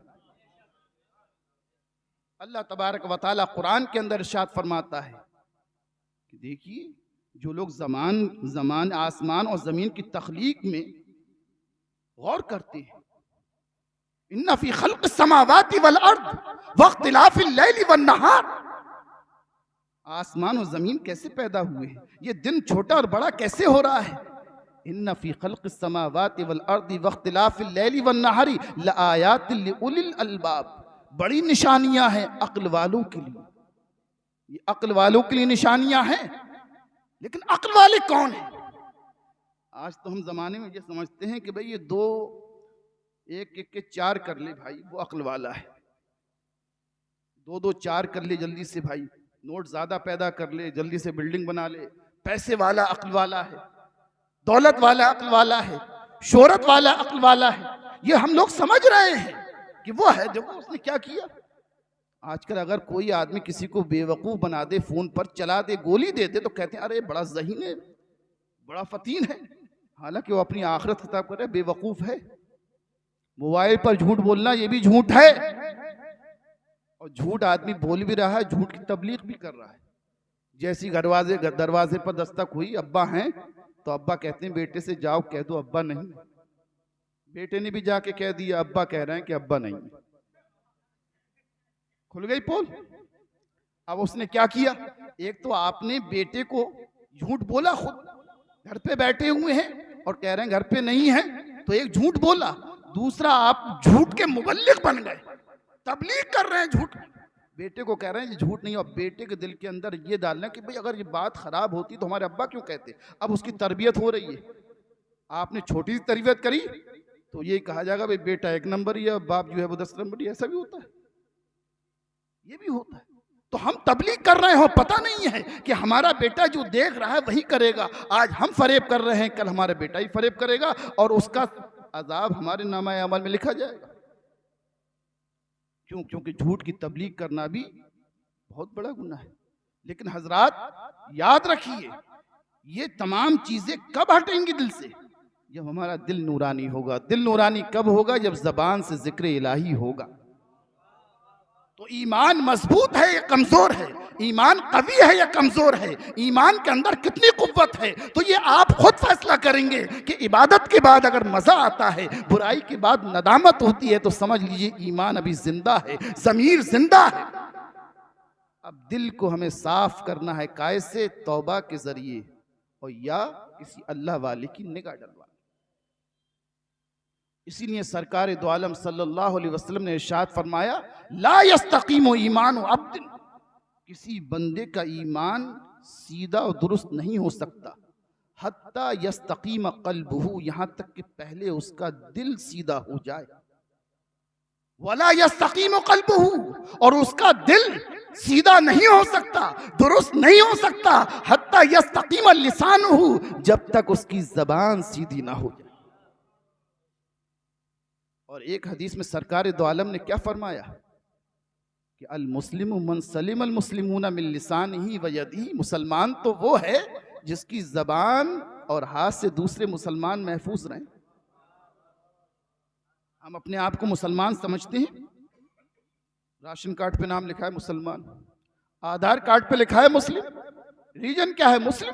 अल्लाह तबारक व तआला कुरान के अंदर इरशाद फरमाता है कि देखिए जो लोग जमान आसमान और जमीन की तख्लीक में गौर करते हैं, इन्ना फी खल्क़ समावाति वल अर्द वख्तिलाफिल लैली वन नहार, आसमान और जमीन कैसे पैदा हुए हैं, ये दिन छोटा और बड़ा कैसे हो रहा है। इन्ना फी खल्क़ समावाति वल अर्द वख्तिलाफिल लैली वन नहारी लआयातिन लिउलिल अलबाब, बड़ी निशानियां हैं अक्ल वालों के लिए। ये अक्ल वालों के लिए निशानियां हैं, लेकिन अक्ल वाले कौन हैं? आज तो हम जमाने में ये समझते हैं कि भाई ये दो एक एक के चार कर ले भाई, वो अक्ल वाला है। दो दो चार कर ले जल्दी से भाई, नोट ज्यादा पैदा कर ले, जल्दी से बिल्डिंग बना ले, पैसे वाला अक्ल वाला है, दौलत वाला अक्ल वाला है, शोहरत वाला अक्ल वाला है। ये हम लोग समझ रहे हैं कि वो है। देखो उसने क्या किया। आजकल अगर कोई आदमी किसी को बेवकूफ बना दे, फोन पर चला दे, गोली दे दे, तो कहते हैं अरे बड़ा ज़हीन है, बड़ा फतीन है। हालांकि वो अपनी आखिरत खिताब कर रहा है, बेवकूफ है। मोबाइल पर झूठ बोलना ये भी झूठ है, और झूठ आदमी बोल भी रहा है, झूठ की तबलीग भी कर रहा है। जैसी दरवाजे पर दस्तक हुई, अब्बा हैं, तो अब्बा कहते हैं बेटे से जाओ कह दो अब्बा नहीं। बेटे ने भी जाके कह दिया, अब्बा कह रहे हैं कि अब्बा नहीं। खुल गई पोल। अब उसने क्या किया, एक तो आपने बेटे को झूठ बोला, खुद घर पे बैठे हुए हैं और कह रहे हैं घर पे नहीं है, तो एक झूठ बोला। दूसरा आप झूठ के मुबल्लिग बन गए, तबलीग कर रहे हैं झूठ। बेटे को कह रहे हैं ये झूठ नहीं, और बेटे के दिल के अंदर ये डालना कि भाई अगर ये बात खराब होती तो हमारे अब्बा क्यों कहते। अब उसकी तरबियत हो रही है। आपने छोटी सी तरबियत करी तो ये कहा जाएगा भाई बेटा एक नंबर ही है, बाप जो है वो 10 नंबर ही। ऐसा भी होता है, ये भी होता है। तो हम तबलीग कर रहे हो, पता नहीं है कि हमारा बेटा जो देख रहा है वही करेगा। आज हम फरेब कर रहे हैं, कल हमारा बेटा ही फरेब करेगा, और उसका अजाब हमारे नामा अमल में लिखा जाएगा। क्यों? क्योंकि झूठ की तबलीग करना भी बहुत बड़ा गुनाह है। लेकिन हजरात याद रखिए, ये तमाम चीजें कब हटेंगी दिल से? जब हमारा दिल नूरानी होगा। दिल नूरानी कब होगा? जब जबान से जिक्र इलाही होगा। तो ईमान मजबूत है या कमजोर है, ईमान कवी है या कमजोर है, ईमान के अंदर कितनी कुव्वत है, तो ये आप खुद फैसला करेंगे कि इबादत के बाद अगर मजा आता है, बुराई के बाद नदामत होती है, तो समझ लीजिए ईमान अभी जिंदा है, ज़मीर जिंदा है। अब दिल को हमें साफ करना है, कैसे? तौबा के जरिए, और या किसी अल्लाह वाले की निगाह डलवा। इसीलिए सरकार दो आलम सल्लल्लाहु अलैहि वसल्लम ने इरशाद फरमाया, ला यस्तकीमु ईमानु अब्दिन, किसी बंदे का ईमान सीधा और दुरुस्त नहीं हो सकता, हत्ता यस्तकीम क़ल्बुहु, यहाँ तक कि पहले उसका दिल सीधा हो जाए। वला यस्तकीम क़ल्बुहु, और उसका दिल सीधा नहीं हो सकता, दुरुस्त नहीं हो सकता, हत्ता यस्तकीम लिसानुहु, जब तक उसकी जबान सीधी ना हो जाए। और एक हदीस में सरकार दो आलम ने क्या फरमाया कि अल मुस्लिमु मन सलिम अल मुस्लिमूना मिन लिसानिही व यदिही, मुसलमान तो वो है जिसकी जबान और हाथ से दूसरे मुसलमान महफूज रहें। हम अपने आप को मुसलमान समझते हैं, राशन कार्ड पे नाम लिखा है मुसलमान, आधार कार्ड पे लिखा है मुस्लिम, रीजन क्या है मुस्लिम,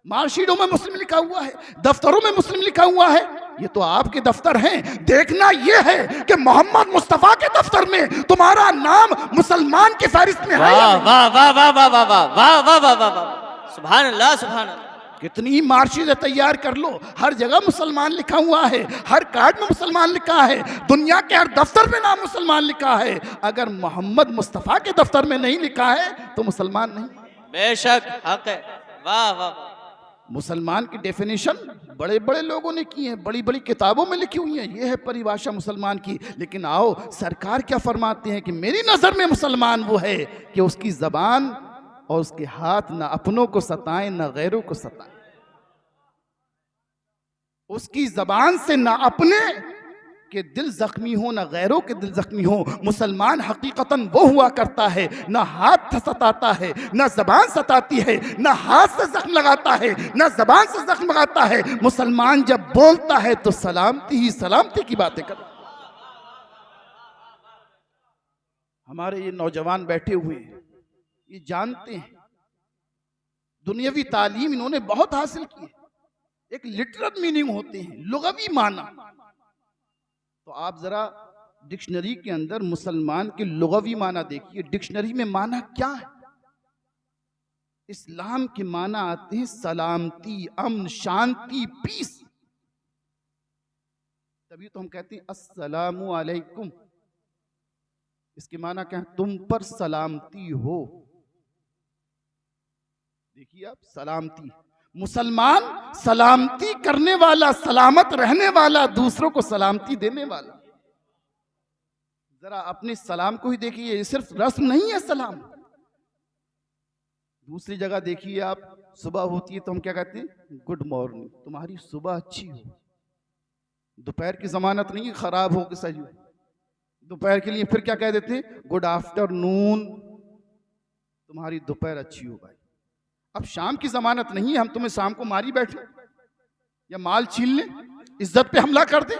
मार्कशीटों में मुस्लिम लिखा हुआ है, दफ्तरों में मुस्लिम लिखा हुआ है। ये तो आपके दफ्तर हैं। देखना ये है कि मोहम्मद मुस्तफा के दफ्तर में तुम्हारा नाम मुसलमान की फहरिस्त में है। वाह वाह वाह वाह वाह वाह वाह वाह वाह वाह वाह, सुभान अल्लाह सुभान अल्लाह। कितनी मार्कशीटें तैयार कर लो, हर जगह मुसलमान लिखा हुआ है, हर कार्ड में मुसलमान लिखा है, दुनिया के हर दफ्तर में नाम मुसलमान लिखा है। अगर मोहम्मद मुस्तफा के दफ्तर में नहीं लिखा है तो मुसलमान नहीं। बेशक हक है। वाह वाह। मुसलमान की डेफिनेशन बड़े बड़े लोगों ने की है, बड़ी बड़ी किताबों में लिखी हुई है, ये है परिभाषा मुसलमान की। लेकिन आओ सरकार क्या फरमाते हैं कि मेरी नजर में मुसलमान वो है कि उसकी जबान और उसके हाथ न अपनों को सताएं न गैरों को सताएं, उसकी जबान से न अपने कि दिल जख्मी हो ना गैरों के दिल जख्मी हो। मुसलमान हकीकतन वो हुआ करता है, ना हाथ सताता है ना जबान सताती है, ना हाथ से जख्म लगाता है ना जबान से जख्म लगाता है। मुसलमान जब बोलता है तो सलामती ही सलामती की बातें करता है। हमारे ये नौजवान बैठे हुए हैं, ये जानते हैं दुनियावी तालीम इन्होंने बहुत हासिल की है। एक लिटरल मीनिंग होते हैं, लुग़वी माना। तो आप जरा डिक्शनरी के अंदर मुसलमान के लुग़वी माना देखिए, डिक्शनरी में माना क्या है। इस्लाम के माना आते हैं सलामती, अमन, शांति, पीस। तभी तो हम कहते हैं अस्सलामु अलैकुम। इसके माना क्या है? तुम पर सलामती हो। देखिए आप, सलामती, मुसलमान सलामती करने वाला, सलामत रहने वाला, दूसरों को सलामती देने वाला। जरा अपने सलाम को ही देखिए, ये सिर्फ रस्म नहीं है सलाम। दूसरी जगह देखिए आप, सुबह होती है तो हम क्या कहते हैं? गुड मॉर्निंग, तुम्हारी सुबह अच्छी हो। दोपहर की जमानत नहीं खराब हो कि सही हो। दोपहर के लिए फिर क्या कह देते? गुड आफ्टरनून, तुम्हारी दोपहर अच्छी हो भाई। अब शाम की जमानत नहीं है, हम तुम्हें शाम को मारी बैठे या माल छीन लें, इज्जत पे हमला कर दे।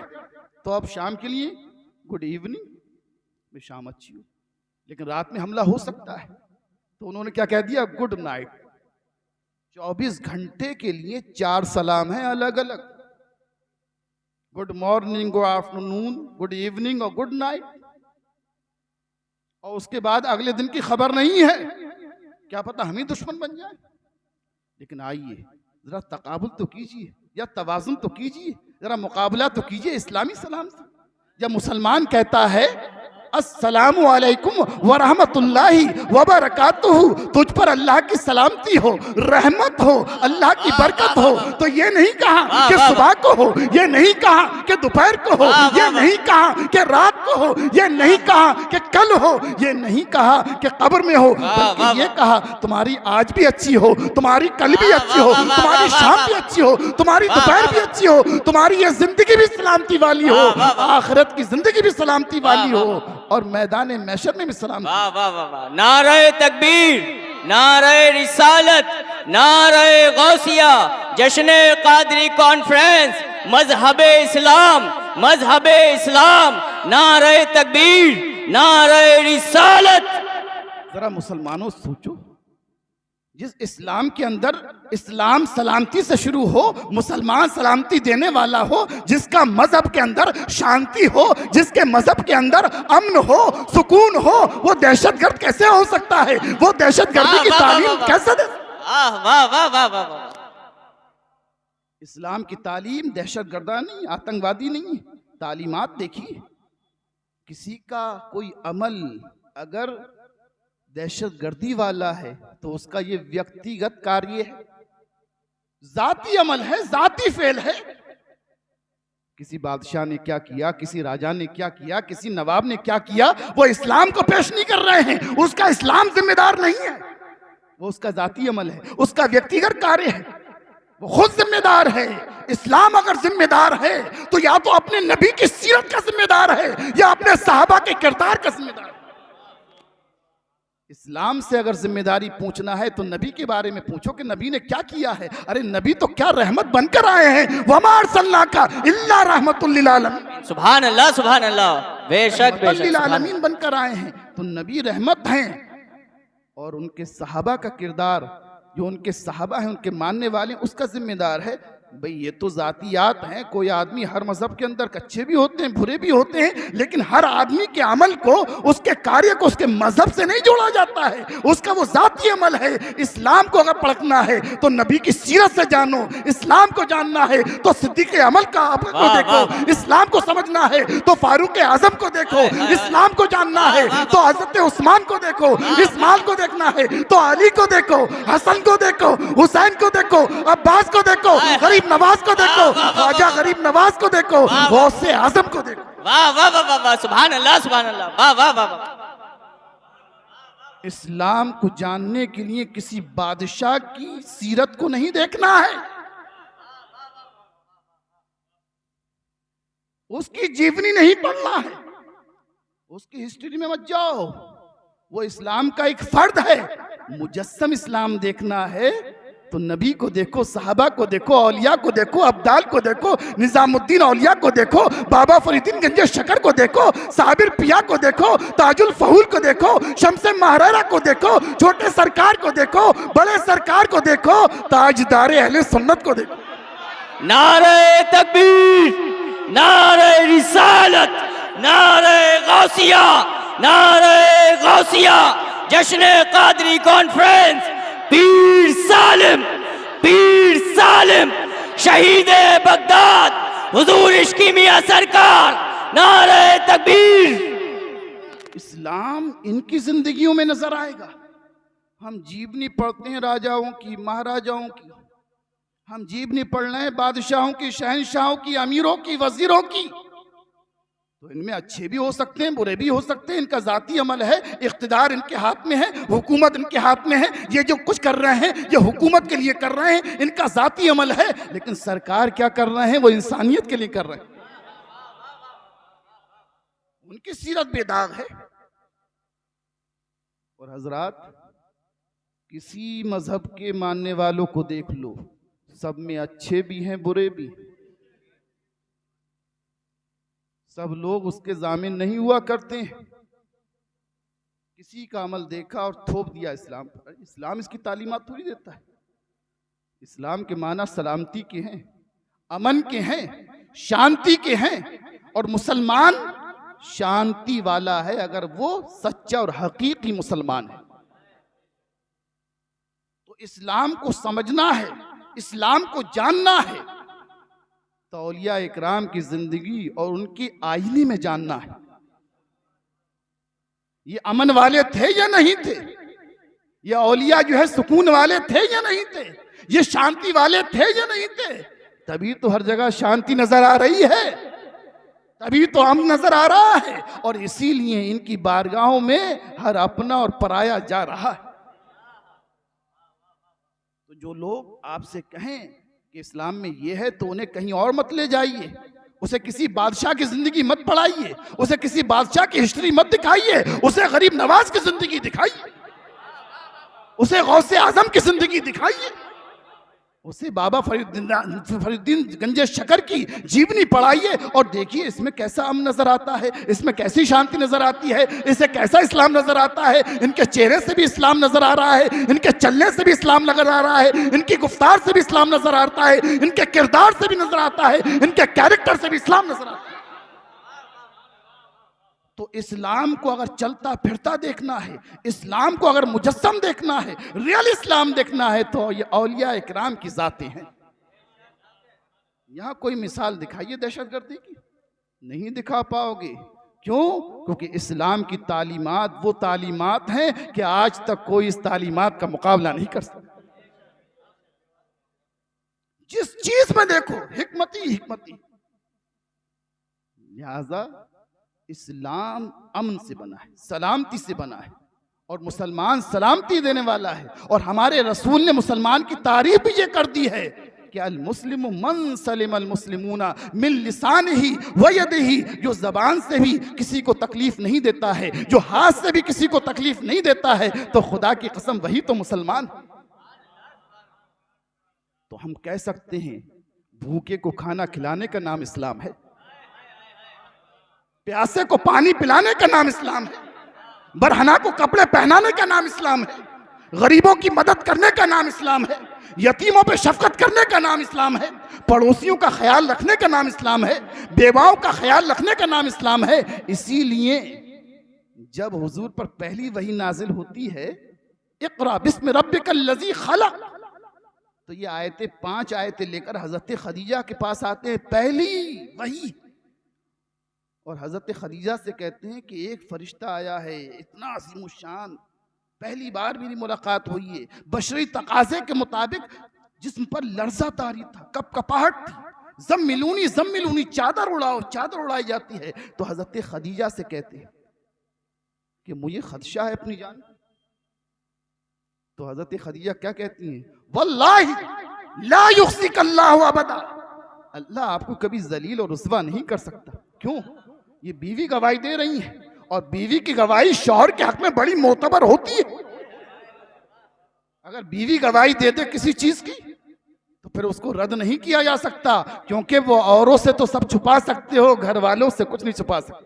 तो अब शाम के लिए गुड इवनिंग, में शाम अच्छी हो। लेकिन रात में हमला हो सकता है, तो उन्होंने क्या कह दिया? Good night. 24 घंटे के लिए 4 सलाम है अलग अलग, good morning, good afternoon, good evening और गुड नाइट। और उसके बाद अगले दिन की खबर नहीं है, क्या पता हम ही दुश्मन बन जाए। लेकिन आइए जरा तकाबुल तो कीजिए, या तवाज़ुन तो कीजिए, जरा मुकाबला तो कीजिए इस्लामी सलाम से। जब मुसलमान कहता है अस्सलामु अलैकुम व रहमतुल्लाहि व बरकातुहू, तुझ पर अल्लाह की सलामती हो, रहमत हो, अल्लाह की बरकत हो, तो ये नहीं कहा कि सुबह को हो, ये नहीं कहा कि दोपहर को हो, ये नहीं कहा कि रात को हो, ये नहीं कहा कि कल हो, ये नहीं कहा कि कब्र में हो, बल्कि ये कहा तुम्हारी आज भी अच्छी हो, तुम्हारी कल भी अच्छी हो, तुम्हारी शाम भी अच्छी हो, तुम्हारी दोपहर भी अच्छी हो, तुम्हारी ये जिंदगी भी सलामती वाली हो, आखिरत की जिंदगी भी सलामती वाली हो, और मैदान महशर में भी सलाम। वाह वाह वाह वाह, नारे तकबीर, नारे रिसालत, नारे गौसिया, जश्न कादरी कॉन्फ्रेंस, मजहबे इस्लाम, मजहबे इस्लाम, नारे तकबीर, नारे रिसालत। जरा मुसलमानों सोचो, जिस इस्लाम के अंदर इस्लाम सलामती से शुरू हो, मुसलमान सलामती देने वाला हो, जिसका मजहब के अंदर शांति हो, जिसके मजहब के अंदर अमन हो, सुकून हो, वो दहशतगर्द कैसे हो सकता है? वो दहशतगर्दी की तालीम कैसे दे? वाह वाह वाह वाह वाह। इस्लाम की तालीम दहशतगर्दा नहीं, आतंकवादी नहीं। तालीमात देखिए, किसी का कोई अमल अगर दहशतगर्दी वाला है तो उसका ये व्यक्तिगत कार्य है, जाती अमल है, जाती फेल है। किसी बादशाह ने क्या किया, किसी राजा ने क्या किया, किसी नवाब ने क्या किया, वो इस्लाम को पेश नहीं कर रहे हैं, उसका इस्लाम जिम्मेदार नहीं है, वो उसका जाती अमल है, उसका व्यक्तिगत कार्य है, वो खुद जिम्मेदार है। इस्लाम अगर जिम्मेदार है तो या तो अपने नबी की सीरत का जिम्मेदार है या अपने साहबा के किरदार का जिम्मेदार है। इस्लाम से अगर जिम्मेदारी पूछना है तो नबी के बारे में पूछो कि नबी ने क्या किया है। अरे नबी तो क्या रहमत बनकर आए हैं, वमा अर्सलनाका इल्ला रहमतुल लिल आलमीन। सुभान अल्लाह, सुभान अल्लाह, बेशक बेशक आलमीन बनकर आए हैं, तो नबी रहमत हैं। और उनके सहाबा का किरदार, जो उनके सहाबा हैं, उनके मानने वाले, उसका जिम्मेदार है। भाई ये तो जातियात हैं, कोई आदमी हर मजहब के अंदर कच्चे भी होते हैं, बुरे भी होते हैं, लेकिन हर आदमी के अमल को, उसके कार्य को उसके मजहब से नहीं जोड़ा जाता है, उसका वो जाती अमल है। इस्लाम को अगर पढ़ना है तो नबी की सीरत से जानो, इस्लाम को जानना है तो सिद्दीक़ अमल का अमल को देखो, इस्लाम को समझना है तो फारूक आजम को देखो, इस्लाम को जानना है तो हजरत उस्मान को देखो, इस्माइल को देखना है तो अली को देखो, हसन को देखो, हुसैन को देखो, अब्बास को देखो, गरीब नवाज को देखो, ख्वाजा गरीब नवाज को देखो, गौसे आजम को देखो। वाह वाह वाह वाह, सुभान अल्लाह, सुभान अल्लाह, वाह वाह वाह। इस्लाम को जानने के लिए किसी बादशाह की सीरत को नहीं देखना है, उसकी जीवनी नहीं पढ़ना है, उसकी हिस्ट्री में मत जाओ। वो इस्लाम का एक फर्द है। मुजस्सम इस्लाम देखना है तो नबी को देखो, साहबा को देखो, औलिया को देखो, अब्दाल को देखो, निजामुद्दीन औलिया को देखो, बाबा फरीदुद्दीन गंजे शकर को देखो, साबिर पिया को देखो, ताजुल फहूल को देखो, शम्से महरारा को देखो, छोटे सरकार को देखो, बड़े सरकार को देखो, ताजदारे अहले सुन्नत को देखो। नारे तकबीर, नारे रिसालत, नारे गौसिया, नारे गौसिया, जश्न कादरी कॉन्फ्रेंस, पीर सालिम शहीद बगदाद हुजूर इश्की मियां सरकार, नारे तकबीर। इस्लाम इनकी जिंदगियों में नजर आएगा। हम जीवनी पढ़ते हैं राजाओं की, महाराजाओं की, हम जीवनी पढ़ रहे हैं बादशाहों की, शहनशाहों की, अमीरों की, वजीरों की। तो इनमें अच्छे भी हो सकते हैं, बुरे भी हो सकते हैं। इनका जाती अमल है, इख्तिदार इनके हाथ में है, हुकूमत इनके हाथ में है। ये जो कुछ कर रहे हैं ये हुकूमत के लिए कर रहे हैं, इनका जाती अमल है। लेकिन सरकार क्या कर रहे हैं? वो इंसानियत के लिए कर रहे हैं। उनकी सीरत बेदाग है। और हजरात, किसी मजहब के मानने वालों को देख लो, सब में अच्छे भी हैं, बुरे भी। सब लोग उसके जामिन नहीं हुआ करते हैं। किसी का अमल देखा और थोप दिया इस्लाम पर। इस्लाम इसकी तालीमात थोड़ी देता है। इस्लाम के माना सलामती के हैं, अमन के हैं, शांति के हैं। और मुसलमान शांति वाला है अगर वो सच्चा और हकीकी मुसलमान है। तो इस्लाम को समझना है, इस्लाम को जानना है, तो औलिया इकराम की जिंदगी और उनकी आईने में जानना है। ये अमन वाले थे या नहीं थे? ये औलिया जो है सुकून वाले थे या नहीं थे? ये शांति वाले थे या नहीं थे? तभी तो हर जगह शांति नजर आ रही है, तभी तो अमन नजर आ रहा है। और इसीलिए इनकी बारगाहों में हर अपना और पराया जा रहा है। तो जो लोग आपसे कहें कि इस्लाम में ये है, तो उन्हें कहीं और मत ले जाइए। उसे किसी बादशाह की जिंदगी मत पढ़ाइए, उसे किसी बादशाह की हिस्ट्री मत दिखाइए, उसे गरीब नवाज की जिंदगी दिखाइए, उसे गौसे आजम की जिंदगी दिखाइए, उसे बाबा फरीदुद्दीन गंजे शकर की जीवनी पढ़ाइए और देखिए इसमें कैसा अमन नजर आता है, इसमें कैसी शांति नजर आती है, इसे कैसा इस्लाम नजर आता है। इनके चेहरे से भी इस्लाम नजर आ रहा है, इनके चलने से भी इस्लाम नजर आ रहा है, इनकी गुफ्तार से भी इस्लाम नजर आता है, इनके किरदार से भी नजर आता है, इनके कैरेक्टर से भी इस्लाम नजर आता है। तो इस्लाम को अगर चलता फिरता देखना है, इस्लाम को अगर मुजस्सम देखना है, रियल इस्लाम देखना है, तो ये औलिया इकराम की जातें हैं। यहां कोई मिसाल दिखाइए दहशतगर्दी की, नहीं दिखा पाओगे। क्यों? क्योंकि इस्लाम की तालीमात वो तालीमात हैं कि आज तक कोई इस तालीमात का मुकाबला नहीं कर सकता। जिस चीज में देखो हिकमती हिकमती। लिहाजा इस्लाम अमन से बना है, सलामती से बना है, और मुसलमान सलामती देने वाला है। और हमारे रसूल ने मुसलमान की तारीफ भी ये कर दी है कि अल मुस्लिम मन सलिम अल मुस्लिमूना मिन लिसानिही व यदिही। जो जबान से भी किसी को तकलीफ नहीं देता है, जो हाथ से भी किसी को तकलीफ नहीं देता है, तो खुदा की कसम वही तो मुसलमान। तो हम कह सकते हैं भूखे को खाना खिलाने का नाम इस्लाम है, प्यासे को पानी पिलाने का नाम इस्लाम है, बरहना को कपड़े पहनाने का नाम इस्लाम है, गरीबों की मदद करने का नाम इस्लाम है, यतीमों पे शफकत करने का नाम इस्लाम है, पड़ोसियों का ख्याल रखने का नाम इस्लाम है, बेवाओं का ख्याल रखने का नाम इस्लाम है। इसीलिए जब हुजूर पर पहली वही नाजिल होती है, इक़रा बिस्मि रब्बिकल लज़ी खलक़, तो ये आयतें 5 आयतें लेकर हजरत खदीजा के पास आते हैं, पहली वही। और हजरत खदीजा से कहते हैं कि एक फरिश्ता आया है, इतना अज़ीम शान, पहली बार मेरी मुलाकात हुई है, बशरी तकाज़े के मुताबिक जिस्म पर लर्ज़ा तारी था, कपकपाहट थी, ज़म्मिलूनी ज़म्मिलूनी, चादर उड़ाओ, चादर उड़ाई जाती है। तो हजरत खदीजा से कहते हैं कि मुझे खदशा है अपनी जान। तो हजरत खदीजा क्या कहती हैं? वल्लाहि ला युख्ज़िक अल्लाहु अबदा, अल्लाह आपको कभी जलील और रुस्वा नहीं कर सकता। क्यों? ये बीवी गवाही दे रही है, और बीवी की गवाही शौहर के हक में बड़ी मोतबर होती है। अगर बीवी गवाही दे दे किसी चीज की तो फिर उसको रद्द नहीं किया जा सकता, क्योंकि वो औरों से तो सब छुपा सकते हो, घर वालों से कुछ नहीं छुपा सकते।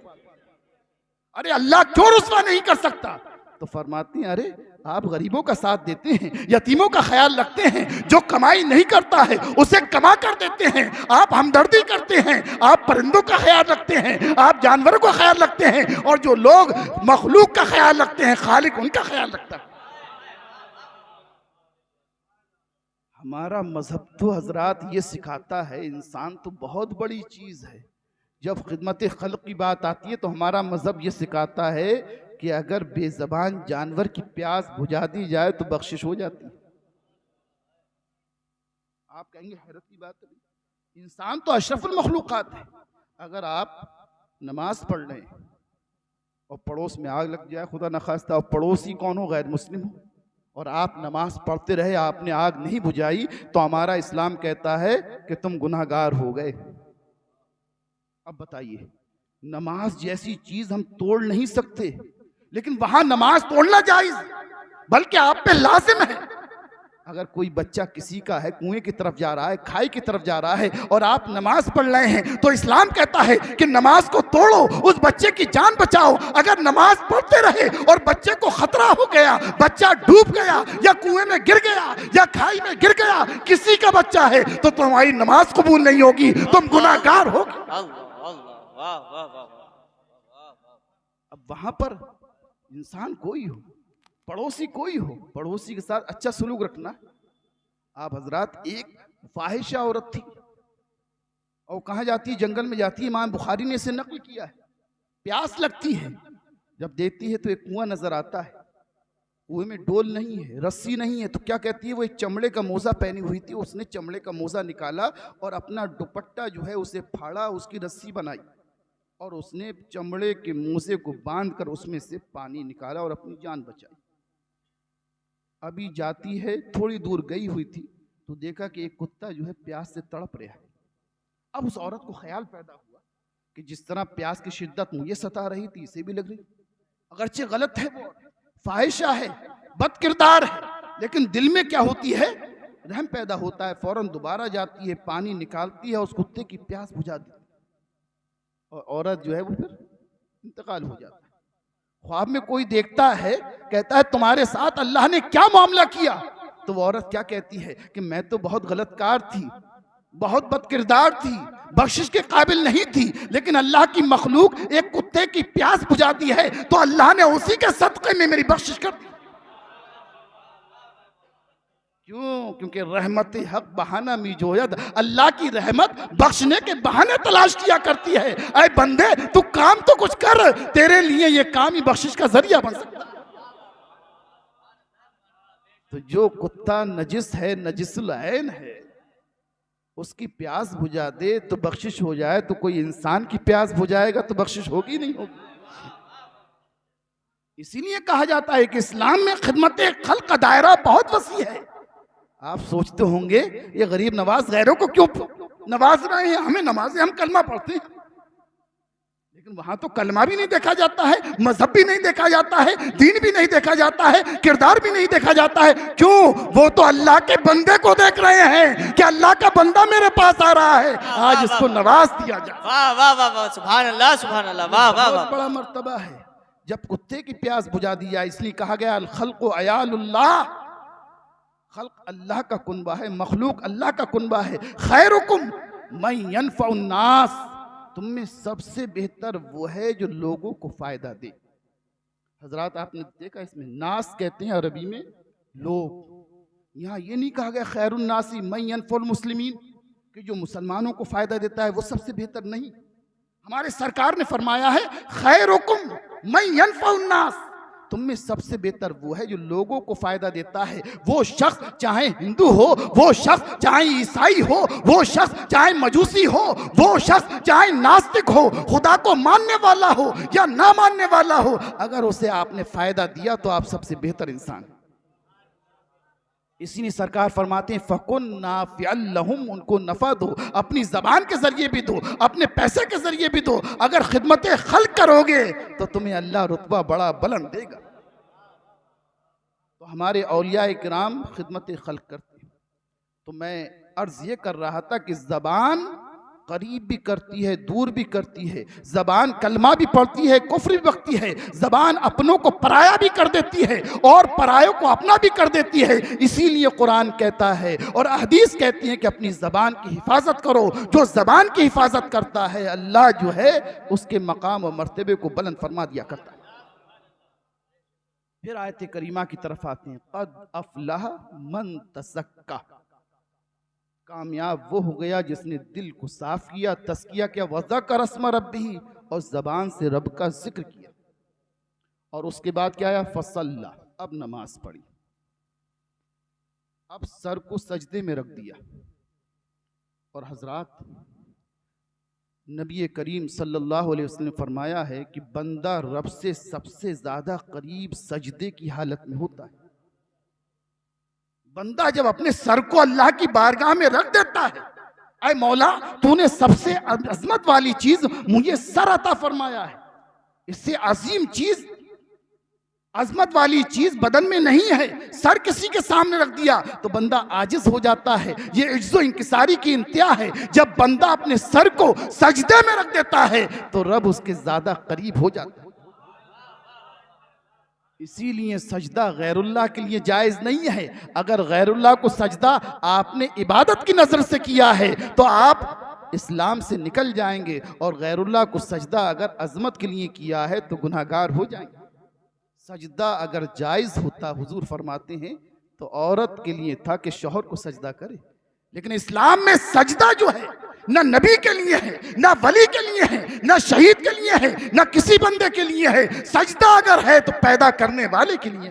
अरे अल्लाह क्यों रुस्वा नहीं कर सकता? तो फरमाती हैं, अरे आप गरीबों का साथ देते हैं, यतीमों का ख्याल रखते हैं, जो कमाई नहीं करता है उसे कमा कर देते हैं, आप हमदर्दी करते हैं, आप परिंदों का ख्याल रखते हैं, आप जानवरों का ख्याल रखते हैं, और जो लोग मखलूक का ख्याल रखते हैं खालिक उनका ख्याल रखता है। हमारा मजहब तो हजरात ये सिखाता है, इंसान तो बहुत बड़ी चीज है। जब खिदमत खल्क की बात आती है तो हमारा मजहब ये सिखाता है कि अगर बेज़बान जानवर की प्यास बुझा दी जाए तो बख्शिश हो जाती है। आप कहेंगे हैरत की बात है, इंसान तो अशरफुल मखलूकात है। अगर आप नमाज पढ़ लें और पड़ोस में आग लग जाए, खुदा न खास्ता, और पड़ोसी कौन हो? गैर मुस्लिम हो, और आप नमाज पढ़ते रहे, आपने आग नहीं बुझाई, तो हमारा इस्लाम कहता है कि तुम गुनाहगार हो गए। अब बताइए, नमाज जैसी चीज हम तोड़ नहीं सकते, लेकिन वहां नमाज तोड़ना जायज, बल्कि आप पे लाजिम है। अगर कोई बच्चा किसी का है, कुएं की तरफ जा रहा है, खाई की तरफ जा रहा है, और आप नमाज पढ़ रहे हैं, तो इस्लाम कहता है कि नमाज को तोड़ो, उस बच्चे की जान बचाओ। अगर नमाज पढ़ते रहे और बच्चे को खतरा हो गया, बच्चा डूब गया या कुएं में गिर गया या खाई में गिर गया, किसी का बच्चा है, तो तुम्हारी नमाज कबूल नहीं होगी, तुम गुनाहगार होगे। अब वहां पर इंसान कोई हो, पड़ोसी कोई हो, पड़ोसी के साथ अच्छा सलूक रखना। आप हजरात, एक फाहिशा औरत थी और कहाँ जाती है? जंगल में जाती है। इमाम बुखारी ने इसे नकल किया है। प्यास लगती है, जब देखती है तो एक कुआं नजर आता है, कुएं में डोल नहीं है, रस्सी नहीं है, तो क्या कहती है? वो एक चमड़े का मोजा पहनी हुई थी, उसने चमड़े का मोजा निकाला और अपना दुपट्टा जो है उसे फाड़ा, उसकी रस्सी बनाई, और उसने चमड़े के मोजे को बांध कर उसमें से पानी निकाला और अपनी जान बचाई। अभी जाती है, थोड़ी दूर गई हुई थी तो देखा कि एक कुत्ता जो है प्यास से तड़प रहा है। अब उस औरत को ख्याल पैदा हुआ कि जिस तरह प्यास की शिद्दत मुझे सता रही थी, इसे भी लग रही। अगरचे गलत है, वो फाहिशा है, बद किरदार है, लेकिन दिल में क्या होती है? रहम पैदा होता है। फौरन दोबारा जाती है, पानी निकालती है, उस कुत्ते की प्यास बुझा दी, और औरत जो है वो फिर इंतकाल हो जाता है। ख्वाब में कोई देखता है, कहता है तुम्हारे साथ अल्लाह ने क्या मामला किया? तो वो औरत क्या कहती है कि मैं तो बहुत गलतकार थी, बहुत बदकिरदार थी, बख्शिश के काबिल नहीं थी, लेकिन अल्लाह की मखलूक एक कुत्ते की प्यास बुझाती है तो अल्लाह ने उसी के सदक़े में मेरी बख्शिश कर दी। क्यों? क्योंकि रहमत हक बहाना मिजोयद, अल्लाह की रहमत बख्शने के बहाने तलाश किया करती है। ऐ बंदे, तू काम तो कुछ कर, तेरे लिए ये काम ही बख्शिश का जरिया बन सकता है। तो जो कुत्ता नजिस है, नजिसुल ऐन है, उसकी प्यास बुझा दे तो बख्शिश हो जाए, तो कोई इंसान की प्यास बुझाएगा तो बख्शिश होगी नहीं होगी। इसीलिए कहा जाता है कि इस्लाम में खिदमत खल्क का दायरा बहुत वसी है। आप सोचते होंगे ये गरीब नवाज गैरों को क्यों नवाज रहे हैं? हमें नमाज़ें, हम कलमा पढ़ते हैं, लेकिन वहां तो कलमा भी नहीं देखा जाता है, मजहब भी नहीं देखा जाता है, दीन भी नहीं देखा जाता है, किरदार भी नहीं देखा जाता है। क्यों? वो तो अल्लाह के बंदे को देख रहे हैं कि अल्लाह का बंदा मेरे पास आ रहा है, आज इसको नवाज दिया जाए। वाह वाह वाह वाह, सुभान अल्लाह, सुभान अल्लाह, वाह वाह वाह। बड़ा मर्तबा है जब कुत्ते की प्यास बुझा दी जाए। इसलिए कहा गया अल खल्क़ु अयालुल्लाह, खल्क अल्लाह का कुनबा है, मखलूक अल्लाह का कुनबा है। खैरुकुम मन यनफ़उन नास, तुम में सबसे बेहतर वो है जो लोगों को फायदा दे। हजरात, आपने देखा इसमें नास कहते हैं अरबी में लोग। यहाँ ये नहीं कहा गया खैरुन नासी मन यनफ़उल मुस्लिमीन, कि जो मुसलमानों को फायदा देता है वो सबसे बेहतर नहीं। हमारे सरकार ने फरमाया है खैरुकुम मन यनफ़उन नास, तुम में सबसे बेहतर वो है जो लोगों को फायदा देता है। वो शख्स चाहे हिंदू हो, वो शख्स चाहे ईसाई हो, वो शख्स चाहे मजूसी हो, वो शख्स चाहे नास्तिक हो, खुदा को मानने वाला हो या ना मानने वाला हो, अगर उसे आपने फायदा दिया तो आप सबसे बेहतर इंसान। इसीलिए सरकार फरमाते हैं फकुन नाफिअल लहुम, उनको नफा दो, अपनी जबान के जरिए भी दो, अपने पैसे के जरिए भी दो। अगर खिदमत खल्क करोगे तो तुम्हें अल्लाह रुतबा बड़ा बुलंद देगा। तो हमारे औलिया इकराम खिदमत खल्क करते हैं। तो मैं अर्ज ये कर रहा था कि जबान करीब भी करती है, दूर भी करती है, जबान कलमा भी पढ़ती है, कुफ्र भी बकती है, जबान अपनों को पराया भी कर देती है और परायों को अपना भी कर देती है। इसीलिए कुरान कहता है और हदीस कहती है कि अपनी जबान की हिफाजत करो। जो जबान की हिफाजत करता है अल्लाह जो है उसके मकाम और मर्तबे को बुलंद फरमा दिया करता है। फिर आयत करीमा की तरफ आते हैं, कद अफलाह मन तज़क्का, कामयाब वो हो गया जिसने दिल को साफ किया, तस्किया किया, वज़कर अस्म रब्बिही, और जबान से रब का जिक्र किया। और उसके बाद क्या आया, फसल्ला, अब नमाज पढ़ी, अब सर को सजदे में रख दिया। और हजरात, नबी करीम सल्लल्लाहु अलैहि वसल्लम ने फरमाया है कि बंदा रब से सबसे ज्यादा करीब सजदे की हालत में होता है। बंदा जब अपने सर को अल्लाह की बारगाह में रख देता है, ऐ मौला तूने सबसे अजमत वाली चीज मुझे सर अता फरमाया है, इससे अजीम चीज, अजमत वाली चीज बदन में नहीं है, सर किसी के सामने रख दिया तो बंदा आजिज हो जाता है। ये इज्जो इंकिसारी की इंतहा है। जब बंदा अपने सर को सजदे में रख देता है तो रब उसके ज्यादा करीब हो जाता है। इसीलिए सजदा गैरुल्लाह के लिए जायज नहीं है। अगर गैरुल्लाह को सजदा आपने इबादत की नजर से किया है तो आप इस्लाम से निकल जाएंगे, और गैरुल्लाह को सजदा अगर अजमत के लिए किया है तो गुनाहगार हो जाएंगे। सजदा अगर जायज होता, हुजूर फरमाते हैं, तो औरत के लिए था कि शौहर को सजदा करे, लेकिन इस्लाम में सजदा जो है ना नबी के लिए है, ना वली के लिए है, ना शहीद के लिए है, ना किसी बंदे के लिए है। सजदा अगर है तो पैदा करने वाले के लिए।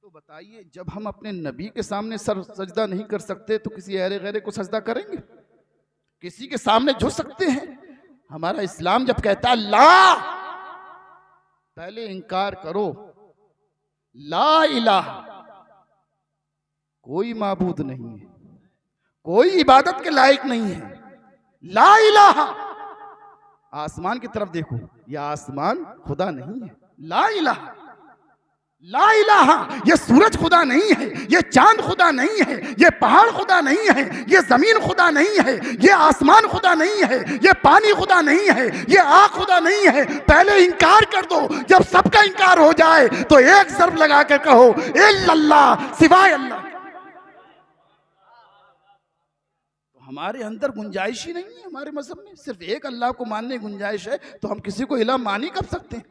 तो बताइए, जब हम अपने नबी के सामने सर सजदा नहीं कर सकते तो किसी अहरे गैरे को सजदा करेंगे? किसी के सामने झुक सकते हैं? हमारा इस्लाम जब कहता है ला, पहले इनकार करो, ला इलाहा, कोई माबूद नहीं है, कोई इबादत के लायक नहीं है, ला इलाहा। आसमान की तरफ देखो, यह आसमान खुदा नहीं है, ला इलाहा, ला इलाहा। ये सूरज खुदा नहीं है, ये चांद खुदा नहीं है, ये पहाड़ खुदा नहीं है, ये जमीन खुदा नहीं है, ये आसमान खुदा नहीं है, ये पानी खुदा नहीं है, ये आग खुदा नहीं है। पहले इनकार कर दो। जब सबका इनकार हो जाए तो एक ज़र्ब लगा कर कहो इल्लल्लाह, सिवाय अल्लाह। हमारे अंदर गुंजाइश ही नहीं है। हमारे मजहब में सिर्फ एक अल्लाह को मानने की गुंजाइश है, तो हम किसी को इलाह मान ही कर सकते हैं?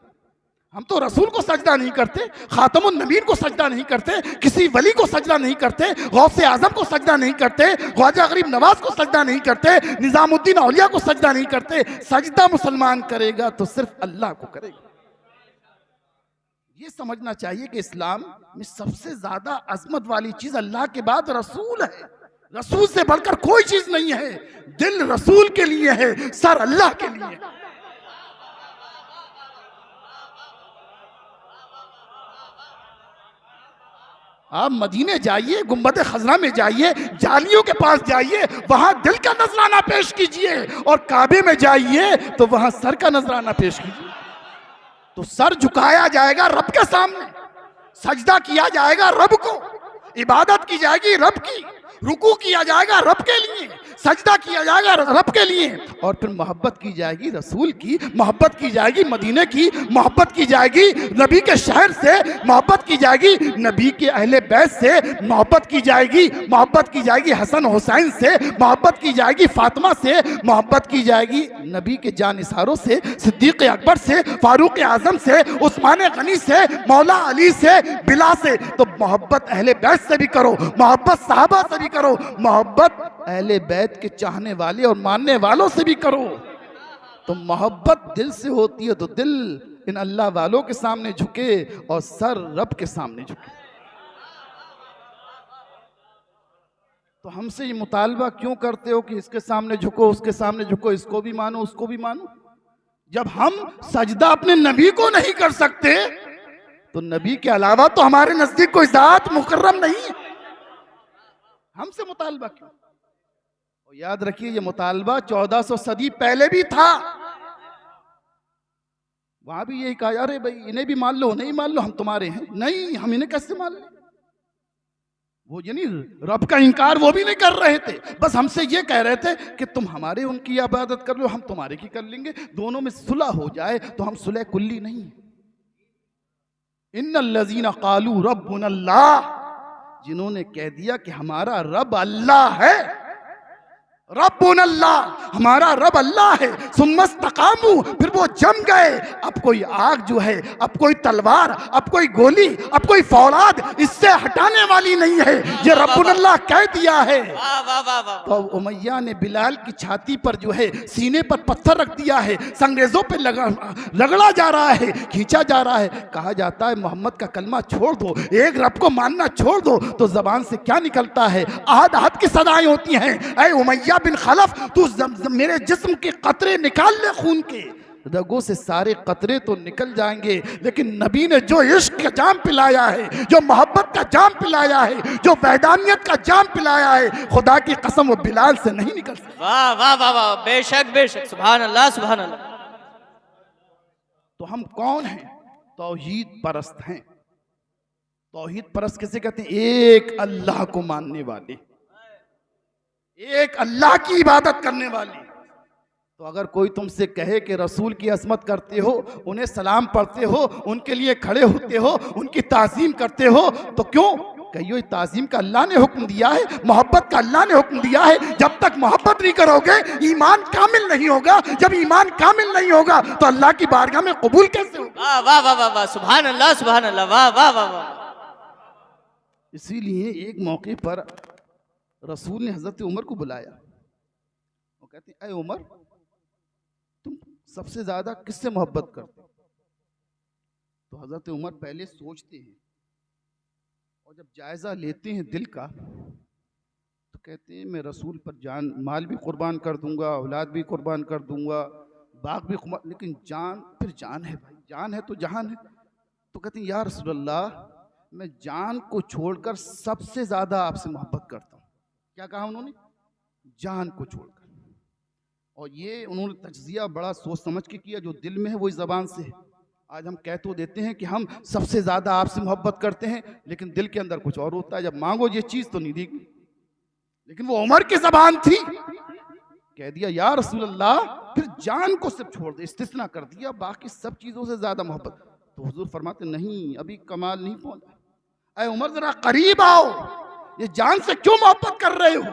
हम तो रसूल को सजदा नहीं करते, खातमुन नबीन को सजदा नहीं करते, किसी वली को सजदा नहीं करते, गौसे आजम को सजदा नहीं करते, ख्वाजा गरीब नवाज को सजदा नहीं करते, निजामुद्दीन औलिया को सजदा नहीं करते। सजदा मुसलमान करेगा तो सिर्फ अल्लाह को करेगा। ये समझना चाहिए कि इस्लाम में सबसे ज्यादा अजमत वाली चीज अल्लाह के बाद रसूल है। रसूल से बढ़कर कोई चीज नहीं है। दिल रसूल के लिए है, सर अल्लाह के लिए। आप मदीने जाइए, गुंबद खजरा में जाइए, जालियों के पास जाइए, वहां दिल का नजराना पेश कीजिए, और काबे में जाइए तो वहां सर का नजराना पेश कीजिए। तो सर झुकाया जाएगा रब के सामने, सजदा किया जाएगा रब को, इबादत की जाएगी रब की, रुकू किया जाएगा रब के लिए, सजदा किया जाएगा रब के लिए, और फिर मोहब्बत की जाएगी रसूल की, मोहब्बत की जाएगी मदीने की, मोहब्बत की जाएगी नबी के शहर से, मोहब्बत की जाएगी नबी के अहले बैत से, मोहब्बत की जाएगी, मोहब्बत की जाएगी हसन हुसैन से, मोहब्बत की जाएगी फातिमा से, मोहब्बत की जाएगी नबी के जानिसारों से, सिद्दीक अकबर से, फारूक आजम से, उस्मान गनी से, मौला अली से, बिला से। तो मोहब्बत अहले बैत से भी करो, मोहब्बत सहाबा से भी करो, मोहब्बत अहले बैत के चाहने वाले और मानने वालों से भी करो। तो मोहब्बत दिल से होती है, तो दिल इन अल्लाह वालों के सामने झुके और सर रब के सामने झुके। तो हमसे ये मुतालबा क्यों करते हो कि इसके सामने झुको, उसके सामने झुको, इसको भी मानो, उसको भी मानो? जब हम सजदा अपने नबी को नहीं कर सकते तो नबी के अलावा तो हमारे नजदीक कोई जात मुकर्रम नहीं है, हमसे मुतालबा क्यों? और याद रखिए ये मुतालबा 1400 सदी पहले भी था। वहां भी यही कहा, अरे भाई इन्हें भी मान लो, नहीं मान लो, हम तुम्हारे हैं। नहीं, हम इन्हें कैसे मान लें? वो यानी रब का इनकार वो भी नहीं कर रहे थे, बस हमसे ये कह रहे थे कि तुम हमारे उनकी इबादत कर लो, हम तुम्हारे की कर लेंगे, दोनों में सुलह हो जाए। तो हम सुलह कुल्ली नहीं। इन्नल्लज़ीना क़ालू रब्बुनल्लाह, जिन्होंने कह दिया कि हमारा रब अल्लाह है, रब्बुनल्लाह, हमारा रब अल्लाह है, सुम्मस्तकामू, फिर वो जम गए। अब कोई आग जो है, अब कोई तलवार, अब कोई गोली, अब कोई फौलाद इससे हटाने वाली नहीं है, ये रब्बुनल्लाह कह दिया है। तो उमैया ने बिलाल की छाती पर जो है, सीने पर पत्थर रख दिया है, संगरेजों पे रगड़ा जा रहा है, खींचा जा रहा है। कहा जाता है मोहम्मद का कलमा छोड़ दो, एक रब को मानना छोड़ दो, तो जबान से क्या निकलता है? आहद आहद की सदाएं होती हैं। ऐ उमैया बिन खलफ, तू मेरे जिस्म के कतरे निकाल ले, खून के रगों से सारे कतरे तो निकल जाएंगे, लेकिन नबी ने जो इश्क का जाम पिलाया है, जो मोहब्बत का जाम पिलाया है, जो वैदानियत का जाम पिलाया है, खुदा की कसम वो बिलाल से नहीं निकल सकता। वाह वाह वाह वाह, बेशक बेशक, सुभान अल्लाह सुभान अल्लाह। तो हम कौन हैं? तौहीद परस्त हैं। तौहीद परस्त किसे कहते हैं? एक अल्लाह को मानने वाले, एक अल्लाह की इबादत करने वाली। तो अगर कोई तुमसे कहे कि रसूल की अज़मत करते हो, उन्हें सलाम पढ़ते हो, उनके लिए खड़े होते हो, उनकी ताज़ीम करते हो, तो क्यों? कहियो ताज़ीम का अल्लाह ने हुक्म दिया है, मोहब्बत का अल्लाह ने हुक्म दिया है। जब तक मोहब्बत नहीं करोगे, ईमान कामिल नहीं होगा। जब ईमान कामिल नहीं होगा तो अल्लाह की बारगाह में कबूल कैसे होगा? वाह वाह वाह वाह वाह, सुभान अल्लाह सुभान अल्लाह, वाह वाह वाह वाह। इसीलिए एक मौके पर रसूल ने हजरत उमर को बुलाया। वो कहते हैं, ऐ उमर, तुम सबसे ज्यादा किससे मोहब्बत करते हो? तो हजरत उमर पहले सोचते हैं और जब जायजा लेते हैं दिल का, तो कहते हैं मैं रसूल पर जान माल भी कुर्बान कर दूंगा, औलाद भी कुर्बान कर दूंगा, बाग भी कुर्बान, लेकिन जान फिर जान है भाई, जान है तो जहान है। तो कहते हैं या रसूल अल्लाह, मैं जान को छोड़कर सबसे ज्यादा आपसे मोहब्बत करता हूँ। क्या कहा उन्होंने? जान को छोड़कर। और ये उन्होंने तज्जिया बड़ा सोच समझ के किया, जो दिल में है वही ज़बान से है। आज हम कह तो देते हैं कि हम सबसे ज़्यादा आपसे मोहब्बत करते हैं, लेकिन दिल के अंदर कुछ और होता है। जब मांगो ये चीज़ तो नहीं देगी, लेकिन वो उमर की ज़बान थी। कह दिया या रसूल अल्लाह, फिर जान को सिर्फ छोड़ दे, इस्तिस्ना कर दिया, बाकी सब चीज़ों से ज़्यादा मोहब्बत। तो हुजूर फरमाते नहीं, अभी कमाल नहीं पहुंचा। ऐ उमर जरा करीब आओ, ये जान से क्यों मोहब्बत कर रहे हो?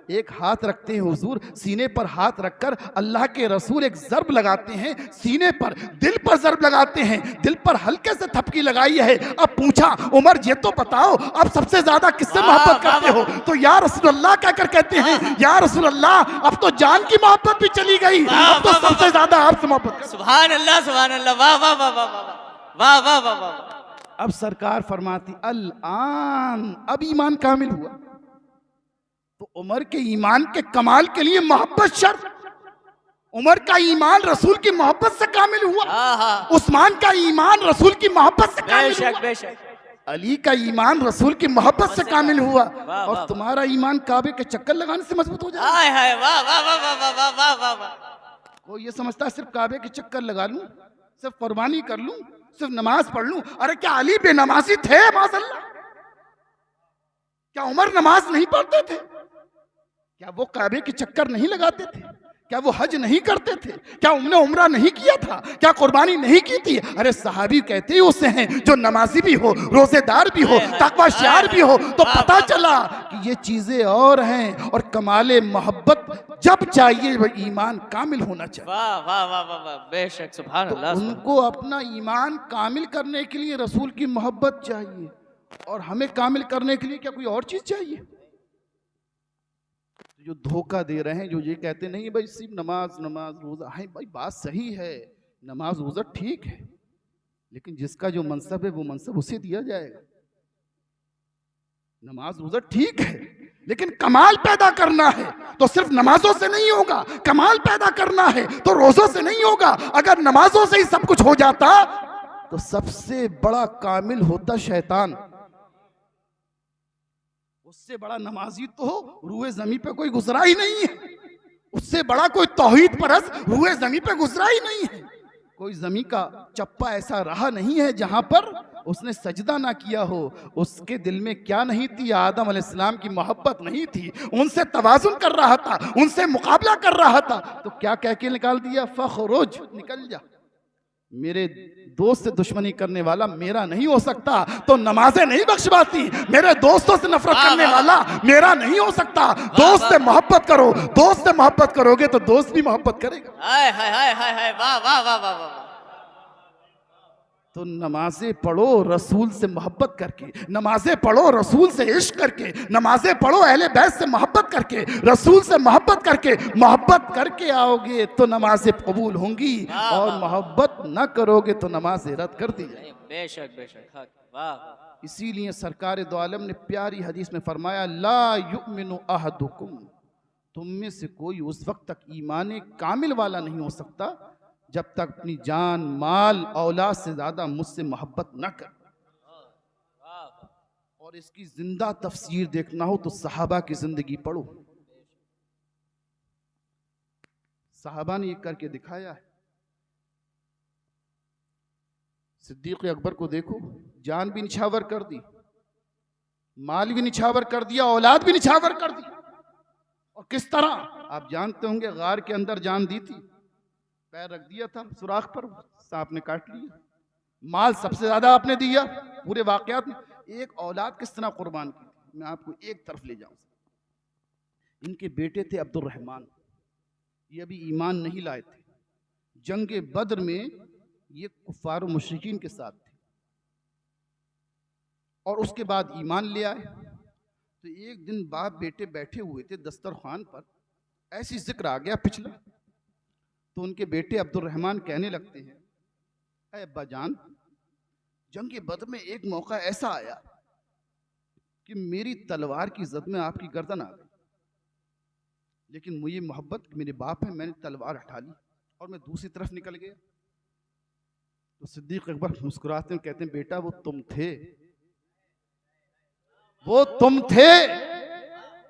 एक हाथ रखते हैं हुजूर, सीने पर हाथ रखकर अल्लाह के रसूल एक ज़र्ब लगाते हैं सीने पर, दिल पर ज़र्ब लगाते हैं, दिल पर हल्के से थपकी लगाई है। अब पूछा, उमर ये तो बताओ अब सबसे ज्यादा किससे मोहब्बत करते हो? तो या रसूल अल्लाह कहकर कहते हैं, या रसूल अल्लाह, अब तो जान की मोहब्बत भी चली गई, अब तो सबसे ज्यादा आपसे मोहब्बत। सुभान अल्लाह सुभान अल्लाह, वाह वाह वाह वाह वाह वाह वाह वाह। अब सरकार फरमाती अल आन, अब ईमान कामिल हुआ। तो उमर के ईमान के कमाल के लिए मोहब्बत शर्त। उमर का ईमान रसूल की मोहब्बत से कामिल हुआ, उस्मान का ईमान रसूल की मोहब्बत से कामिल हुआ, बेशक, अली का ईमान रसूल की मोहब्बत से कामिल हुआ, और तुम्हारा ईमान काबे के चक्कर लगाने से मजबूत हो जाए। हाय हाय, वाह वाह वाह वाह वाह वाह वाह वाह। वो ये समझता है सिर्फ काबे के चक्कर लगा लूं, सिर्फ कुर्बानी कर लूं, सिर्फ नमाज पढ़ लूं। अरे क्या अली बेनमाजी थे? माशअल्लाह। क्या उमर नमाज नहीं पढ़ते थे? क्या वो काबे के चक्कर नहीं लगाते थे? क्या वो हज नहीं करते थे? क्या उन्होंने उम्रा नहीं किया था? क्या कुर्बानी नहीं की थी? अरे सहाबी कहते ही उसे हैं जो नमाजी भी हो, रोजेदार भी हो, तकवा शार भी हो। तो पता चला कि ये चीजें और हैं, और कमाले मोहब्बत जब चाहिए वो ईमान कामिल होना चाहिए। वाह वाह वाह वाह वाह, बेशक, सुभान अल्लाह। तो उनको अपना ईमान कामिल करने के लिए रसूल की मोहब्बत चाहिए, और हमें कामिल करने के लिए क्या कोई और चीज चाहिए? जो धोखा दे रहे हैं, जो ये कहते नहीं भाई सिर्फ नमाज नमाज रोजा, है भाई बात सही है, नमाज रोजा ठीक है, लेकिन जिसका जो मनसब है वो मनसब उसे दिया जाएगा। नमाज रोजा ठीक है, लेकिन कमाल पैदा करना है तो सिर्फ नमाजों से नहीं होगा, कमाल पैदा करना है तो रोजों से नहीं होगा। अगर नमाजों से ही सब कुछ हो जाता तो सबसे बड़ा कामिल होता शैतान। उससे बड़ा नमाजी तो रूए जमीन पे कोई गुजरा ही नहीं है, उससे बड़ा कोई तौहीद परस रूए जमीन पे गुजरा ही नहीं है। कोई जमीन का चप्पा ऐसा रहा नहीं है जहां पर उसने सजदा ना किया हो। उसके दिल में क्या नहीं थी? आदम अलैहिस्सलाम की मोहब्बत नहीं थी, उनसे तवाजुन कर रहा था, उनसे मुकाबला कर रहा था। तो क्या कह के निकाल दिया? फखरुज, निकल जा। मेरे दोस्त से दुश्मनी करने वाला मेरा नहीं हो सकता तो नमाजें नहीं बख्शवाती। मेरे दोस्तों से नफरत करने वाला मेरा नहीं हो सकता। दोस्त से मोहब्बत करो, दोस्त से मोहब्बत करोगे तो दोस्त भी मोहब्बत करेगा। हाय हाय हाय हाय हाय, वाह वाह वाह वाह वाह। तो नमाजें पढ़ो रसूल से मोहब्बत करके, नमाजें पढ़ो रसूल से इश्क करके, नमाजें पढ़ो अहले बैत से मोहब्बत करके, रसूल से मोहब्बत करके आओगे तो नमाजें कबूल होंगी, और मोहब्बत न करोगे तो नमाजें रद्द कर दी जाएंगी। बेशक बेशक, वाह। इसीलिए सरकार दो आलम ने प्यारी हदीस में फरमाया, ला युमिनु अहदुकुम, तुम में से कोई उस वक्त तक ईमान कामिल वाला नहीं हो सकता जब तक अपनी जान, माल, औलाद से ज्यादा मुझसे मोहब्बत न कर। और इसकी जिंदा तफसीर देखना हो तो सहाबा की जिंदगी पढ़ो। सहाबा ने ये करके दिखाया है। सिद्दीक अकबर को देखो, जान भी निछावर कर दी, माल भी निछावर कर दिया, औलाद भी निछावर कर दी। और किस तरह? आप जानते होंगे, गार के अंदर जान दी थी, पैर रख दिया था सुराख पर, सांप ने काट लिया। माल सबसे ज्यादा आपने दिया पूरे वाकयात में। एक औलाद किस तरह कुर्बान की थी, मैं आपको एक तरफ ले जाऊं। इनके बेटे थे अब्दुल रहमान, ये अभी ईमान नहीं लाए थे। जंग बद्र में ये कुफ्फार और मुशरिकीन के साथ थे, और उसके बाद ईमान ले आए। तो एक दिन बाप बेटे बैठे हुए थे दस्तरखान पर, ऐसी जिक्र आ गया पिछला। तो उनके बेटे अब्दुल रहमान कहने लगते हैं, अरे अब्बा जान, जंग बद्र में एक मौका ऐसा आया कि मेरी तलवार की जद में आपकी गर्दन आ गई, लेकिन मुझे मोहब्बत, मेरे बाप है, मैंने तलवार हटा ली और मैं दूसरी तरफ निकल गया। तो सिद्दीक अकबर मुस्कुराते हैं, कहते हैं, बेटा वो तुम थे, वो तुम थे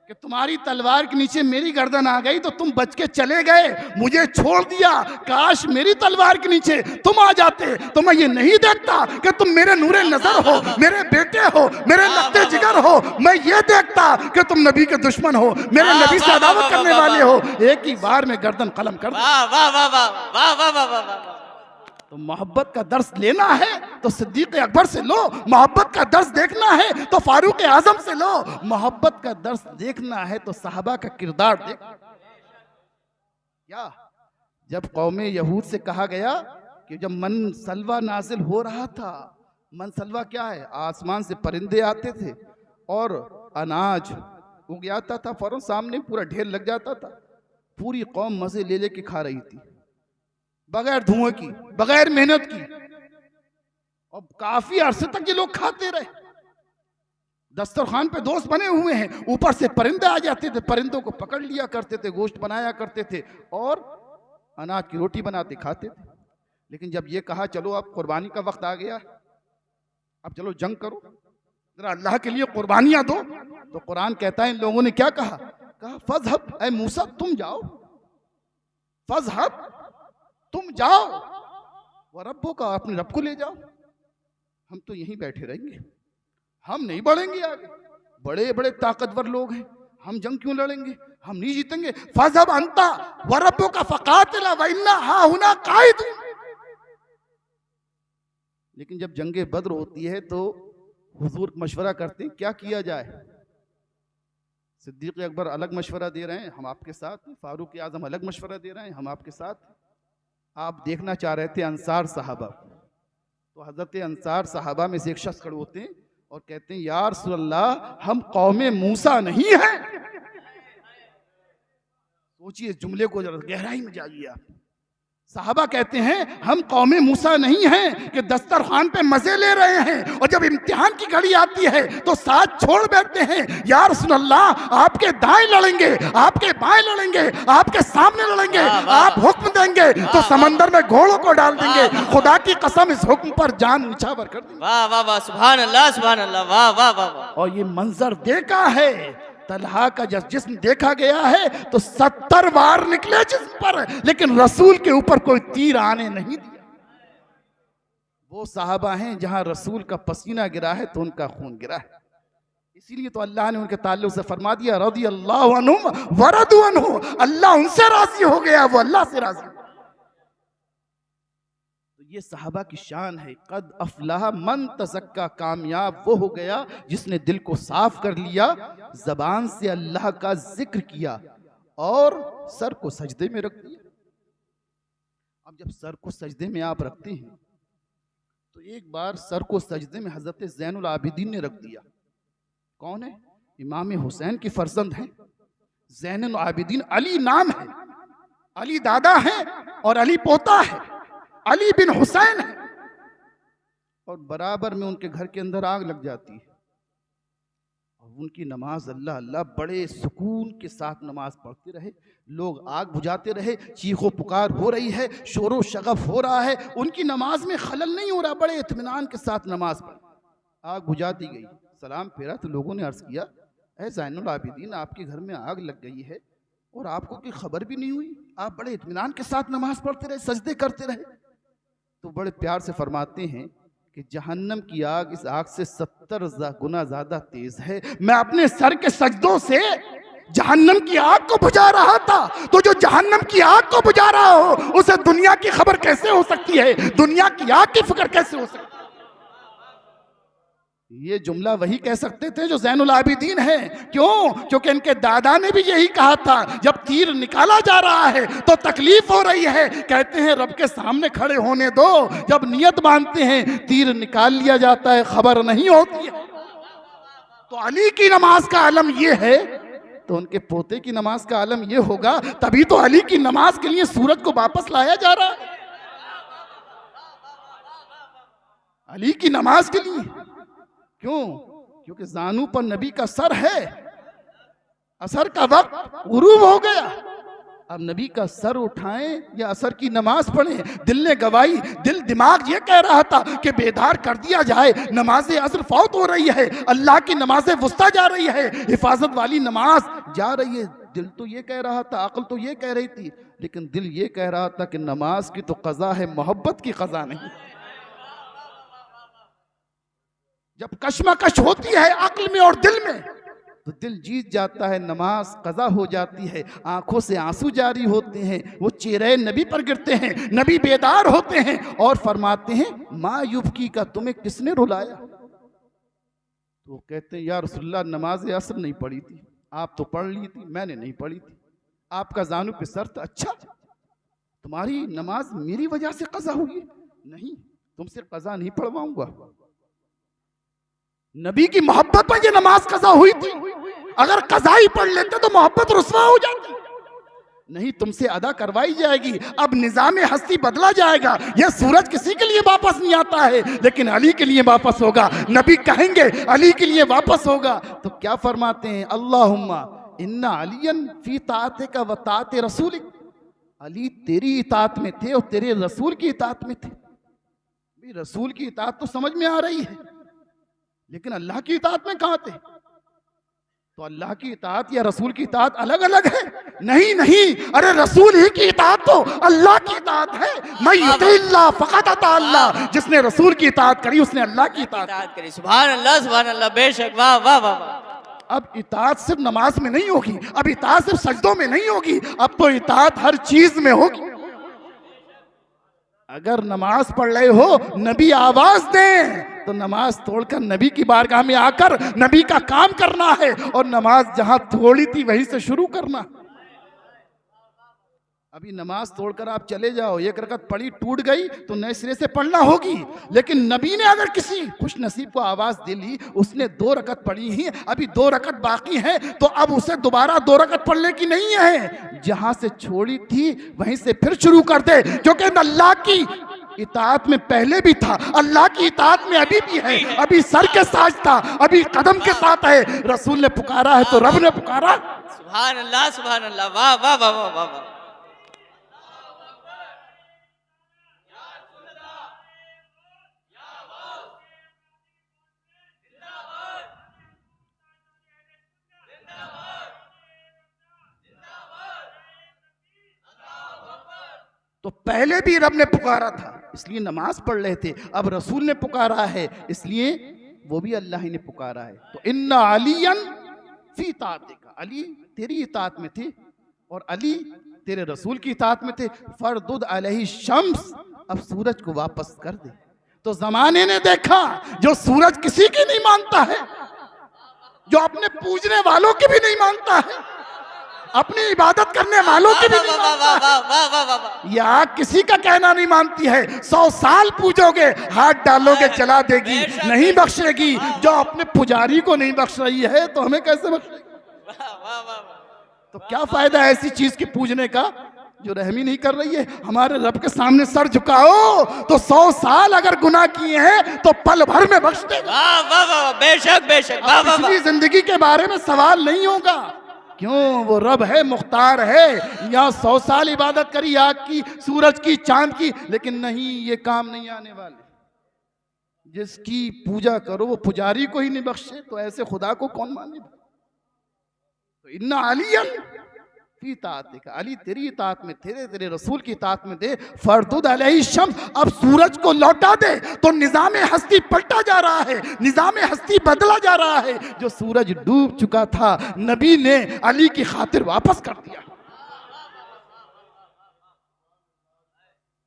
कि तुम्हारी तलवार के नीचे मेरी गर्दन आ गई तो तुम बच के चले गए, मुझे छोड़ दिया। काश मेरी तलवार के नीचे तुम आ जाते तो मैं ये नहीं देखता कि तुम मेरे नूरे नजर हो, मेरे बेटे हो, मेरे लफ्ते जिगर हो। मैं ये देखता कि तुम नबी के दुश्मन हो, मेरे नबी से अदावत करने वाले हो। एक ही बार में गर्दन कलम कर। वाह वाह वाह वाह वाह वाह वाह वाह। तो मोहब्बत का दर्स लेना है तो सिद्दीक अकबर से लो, मोहब्बत का दर्स देखना है तो फारूक आजम से लो, मोहब्बत का दर्स देखना है तो सहाबा का किरदार देख। क्या जब कौमे यहूद से कहा गया कि जब मन सलवा नाजिल हो रहा था, मन सलवा क्या है? आसमान से परिंदे आते थे और अनाज उग जाता था, फौरन सामने पूरा ढेर लग जाता था। पूरी कौम मजे ले लेके खा रही थी, बगैर धुएं की, बगैर मेहनत की, और काफी अरसे तक ये लोग खाते रहे। दस्तरखान पे दोस्त बने हुए हैं, ऊपर से परिंदे आ जाते थे, परिंदों को पकड़ लिया करते थे, गोश्त बनाया करते थे और अनाज की रोटी बनाते खाते थे। लेकिन जब ये कहा चलो अब कुर्बानी का वक्त आ गया, अब चलो जंग करो, जरा अल्लाह के लिए कुर्बानियां दो, तो कुरान कहता है इन लोगों ने क्या कहा? फज़हब, ऐ मूसा तुम जाओ, फज़हब तुम जाओ, वो रब्बों का, अपने रब को ले जाओ, हम तो यहीं बैठे रहेंगे, हम नहीं बढ़ेंगे आगे। बड़े बड़े ताकतवर लोग हैं, हम जंग क्यों लड़ेंगे, हम नहीं जीतेंगे। फज़हब अंता व रब्बुका फ़क़ातिला व इन्ना हाहुना क़ाइदून। लेकिन जब जंगे बद्र होती है तो हुजूर मशवरा करते हैं क्या किया जाए। सिद्दीक अकबर अलग मशवरा दे रहे हैं, हम आपके साथ, फारूक आजम अलग मशवरा दे रहे हैं, हम आपके साथ। आप देखना चाह रहे थे अंसार साहबा, तो हजरत अंसार साहबा में से एक शख्स खड़े होते हैं और कहते हैं या रसूल अल्लाह, हम कौमे मूसा नहीं है। सोचिए जुमले को, जरा गहराई में जाइए आप। साहबा कहते हैं हम कौमे मूसा नहीं हैं कि दस्तरखान पे मजे ले रहे हैं और जब इम्तिहान की घड़ी आती है तो साथ छोड़ बैठते हैं। या रसूल अल्लाह, आपके दाएं लड़ेंगे, आपके बाएं लड़ेंगे, आपके सामने लड़ेंगे, आप हुक्म देंगे तो समंदर में घोड़ों को डाल देंगे। खुदा की कसम इस हुक्म पर जान निछावर कर देंगे। वाह वाह वाह, सुभान अल्लाह सुभान अल्लाह, वाह वाह वाह वाह। और ये मंजर देखा है, तलहा का जिस्म देखा गया है तो 70 वार निकले जिस्म पर, लेकिन रसूल के ऊपर कोई तीर आने नहीं दिया। वो साहबा हैं जहां रसूल का पसीना गिरा है तो उनका खून गिरा है। इसीलिए तो अल्लाह ने उनके ताल्लुक से फरमा दिया रदी अल्लाहु अन्हुम व रदू अन्हु, अल्लाह उनसे राजी हो गया, वो अल्लाह से राजी। ये साहबा की शान है। कद अफलाह मन तज़क्का, कामयाब वो हो गया जिसने दिल को साफ कर लिया, जबान से अल्लाह का जिक्र किया और सर को सजदे में रख दिया। अब जब सर को सजदे में आप रखते हैं तो एक बार सर को सजदे में हजरत ज़ैनुल आबिदीन ने रख दिया। कौन है? इमाम हुसैन की फर्जंद हैं ज़ैनुल आबिदीन। अली नाम है, अली दादा है और अली पोता है, अली बिन हुसैन है। और बराबर में उनके घर के अंदर आग लग जाती है और उनकी नमाज अल्लाह अल्लाह बड़े सुकून के साथ नमाज पढ़ते रहे। लोग आग बुझाते रहे, चीखो पुकार हो रही है, शोरो शगफ हो रहा है, उनकी नमाज में खलल नहीं हो रहा, बड़े इत्मीनान के साथ नमाज पढ़। आग बुझाती गई, सलाम फेरा तो लोगों ने अर्ज किया, ऐ ज़ैनुल आबिदीन, आपके घर में आग लग गई है और आपको कोई खबर भी नहीं हुई, आप बड़े इत्मीनान के साथ नमाज पढ़ते रहे, सजदे करते रहे। तो बड़े प्यार से फरमाते हैं कि जहन्नम की आग इस आग से 70 गुना ज्यादा तेज है। मैं अपने सर के सजदों से जहन्नम की आग को बुझा रहा था, तो जो जहन्नम की आग को बुझा रहा हो उसे दुनिया की खबर कैसे हो सकती है, दुनिया की आग की फिक्र कैसे हो सकती है। ये जुमला वही कह सकते थे जो ज़ैनुल आबिदीन है। क्यों? क्योंकि इनके दादा ने भी यही कहा था, जब तीर निकाला जा रहा है तो तकलीफ हो रही है, कहते हैं रब के सामने खड़े होने दो। जब नियत बांधते हैं तीर निकाल लिया जाता है, खबर नहीं होती है। तो अली की नमाज का आलम ये है तो उनके पोते की नमाज का आलम ये होगा। तभी तो अली की नमाज के लिए सूरज को वापस लाया जा रहा है, अली की नमाज के लिए। क्यों? क्योंकि जानू पर नबी का सर है, असर का वक्त गुरूब हो गया। अब नबी का सर उठाएं या असर की नमाज पढ़ें, दिल ने गवाही, दिल दिमाग ये कह रहा था कि बेदार कर दिया जाए, नमाज असर फौत हो रही है, अल्लाह की नमाज वुस्ता जा रही है, हिफाजत वाली नमाज जा रही है। दिल तो ये कह रहा था, अक्ल तो ये कह रही थी, लेकिन दिल ये कह रहा था कि नमाज की तो कज़ा है, मोहब्बत की कज़ा नहीं। जब कश्मकश होती है अक्ल में और दिल में तो दिल जीत जाता है, नमाज कज़ा हो जाती है, आंखों से आंसू जारी होते हैं, वो चेहरे नबी पर गिरते हैं, नबी बेदार होते हैं और फरमाते हैं माँ युबकी का, तुम्हें किसने रुलाया? तो कहते हैं या रसूलल्लाह, नमाज असर नहीं पढ़ी थी, आप तो पढ़ ली थी, मैंने नहीं पढ़ी थी, आपका जानू पे सर था। अच्छा, तुम्हारी नमाज मेरी वजह से कज़ा हुई? नहीं, तुमसे कज़ा नहीं पढ़वाऊंगा। नबी की मोहब्बत में ये नमाज कज़ा हुई थी, अगर कज़ा ही पढ़ लेते तो मोहब्बत रुस्वा हो जाती। नहीं, तुमसे अदा करवाई जाएगी। अब निज़ाम हस्ती बदला जाएगा। यह सूरज किसी के लिए वापस नहीं आता है, लेकिन अली के लिए वापस होगा। नबी कहेंगे अली के लिए वापस होगा। तो क्या फरमाते हैं? अल्लाहुम्मा इन्ना अलियन फी ताअतिका व ताअति रसूलिक, अली तेरी इताअत में थे और तेरे रसूल की इताअत में थे। रसूल की इताअत तो समझ में आ रही है, लेकिन अल्लाह की इताअत में कहां थे? तो अल्लाह की इताअत या रसूल की इताअत अलग अलग है? नहीं नहीं, अरे रसूल ही की इताअत तो अल्लाह की इताअत है। मैं युतिल्लाह फक़द अता अल्लाह, जिसने रसूल की इताअत करी उसने अल्लाह की इताअत करी। सुभान अल्लाह, बेशक, वाह वाह वाह। अब इताअत सिर्फ नमाज में नहीं होगी, अब इताअत सिर्फ सजदों में नहीं होगी, अब तो इताअत हर चीज में होगी। अगर नमाज पढ़ रहे हो, नबी आवाज दें तो नमाज तोड़कर नबी की बारगाह में आकर नबी का काम करना है, और नमाज जहां थोड़ी थी वहीं से शुरू करना। अभी नमाज तोड़कर आप चले जाओ, एक रकत पढ़ी टूट गई तो नए सिरे से पढ़ना होगी। लेकिन नबी ने अगर किसी खुश नसीब को आवाज दे ली, उसने 2 रकत पढ़ी ही, अभी 2 रकत बाकी है, तो अब उसे दोबारा 2 रकत पढ़ने की नहीं है, जहां से छोड़ी थी वहीं से फिर शुरू कर दे, क्योंकि अल्लाह की इताअत में पहले भी था, अल्लाह की इताअत में अभी भी है, अभी सर के साथ था, अभी कदम के साथ है। रसूल ने पुकारा है तो रब ने पुकारा। सुभान अल्लाह, सुभान अल्लाह, वाह वाह वाह वाह वाह वाह। तो पहले भी रब ने पुकारा था, इसलिए नमाज पढ़ रहे थे। अब रसूल ने पुकारा है, इसलिए वो भी अल्लाह ही ने पुकारा है। तो इन्ना अलियन फी इताअतिका, अली तेरी इताअत में थे और अली तेरे रसूल की इताअत में थे। फरदुद अलैहि शम्स, अब सूरज को वापस कर दे। तो जमाने ने देखा जो सूरज किसी की नहीं मानता है, जो अपने पूजने वालों की भी नहीं मानता है, अपनी इबादत करने वालों की भी नहीं मानता है, या किसी का कहना नहीं मानती है। 100 साल पूजोगे, हाथ डालोगे चला देगी, नहीं बख्शेगी। जो अपने पुजारी को नहीं बख्श रही है तो हमें कैसे बख्शेगी? तो क्या फायदा है ऐसी चीज की पूजने का जो रहमी नहीं कर रही है? हमारे रब के सामने सर झुकाओ तो 100 साल अगर गुनाह किए हैं तो पल भर में बख्श देगा। बेशक बेशक, पिछली जिंदगी के बारे में सवाल नहीं होगा। क्यों? वो रब है, मुख्तार है। यहाँ 100 साल इबादत करी आग की, सूरज की, चांद की, लेकिन नहीं, ये काम नहीं आने वाले। जिसकी पूजा करो वो पुजारी को ही नहीं बख्शे, तो ऐसे खुदा को कौन माने? तो इन्ना अलियन फी इताअतिका, अली तेरी इताअत में थे, तेरे रसूल की इताअत में थे। फरदुद अलैहि शम्स, अब सूरज को लौटा दे। तो निजामे हस्ती पलटा जा रहा है, निजामे हस्ती बदला जा रहा है। जो सूरज डूब चुका था, नबी ने अली की खातिर वापस कर दिया।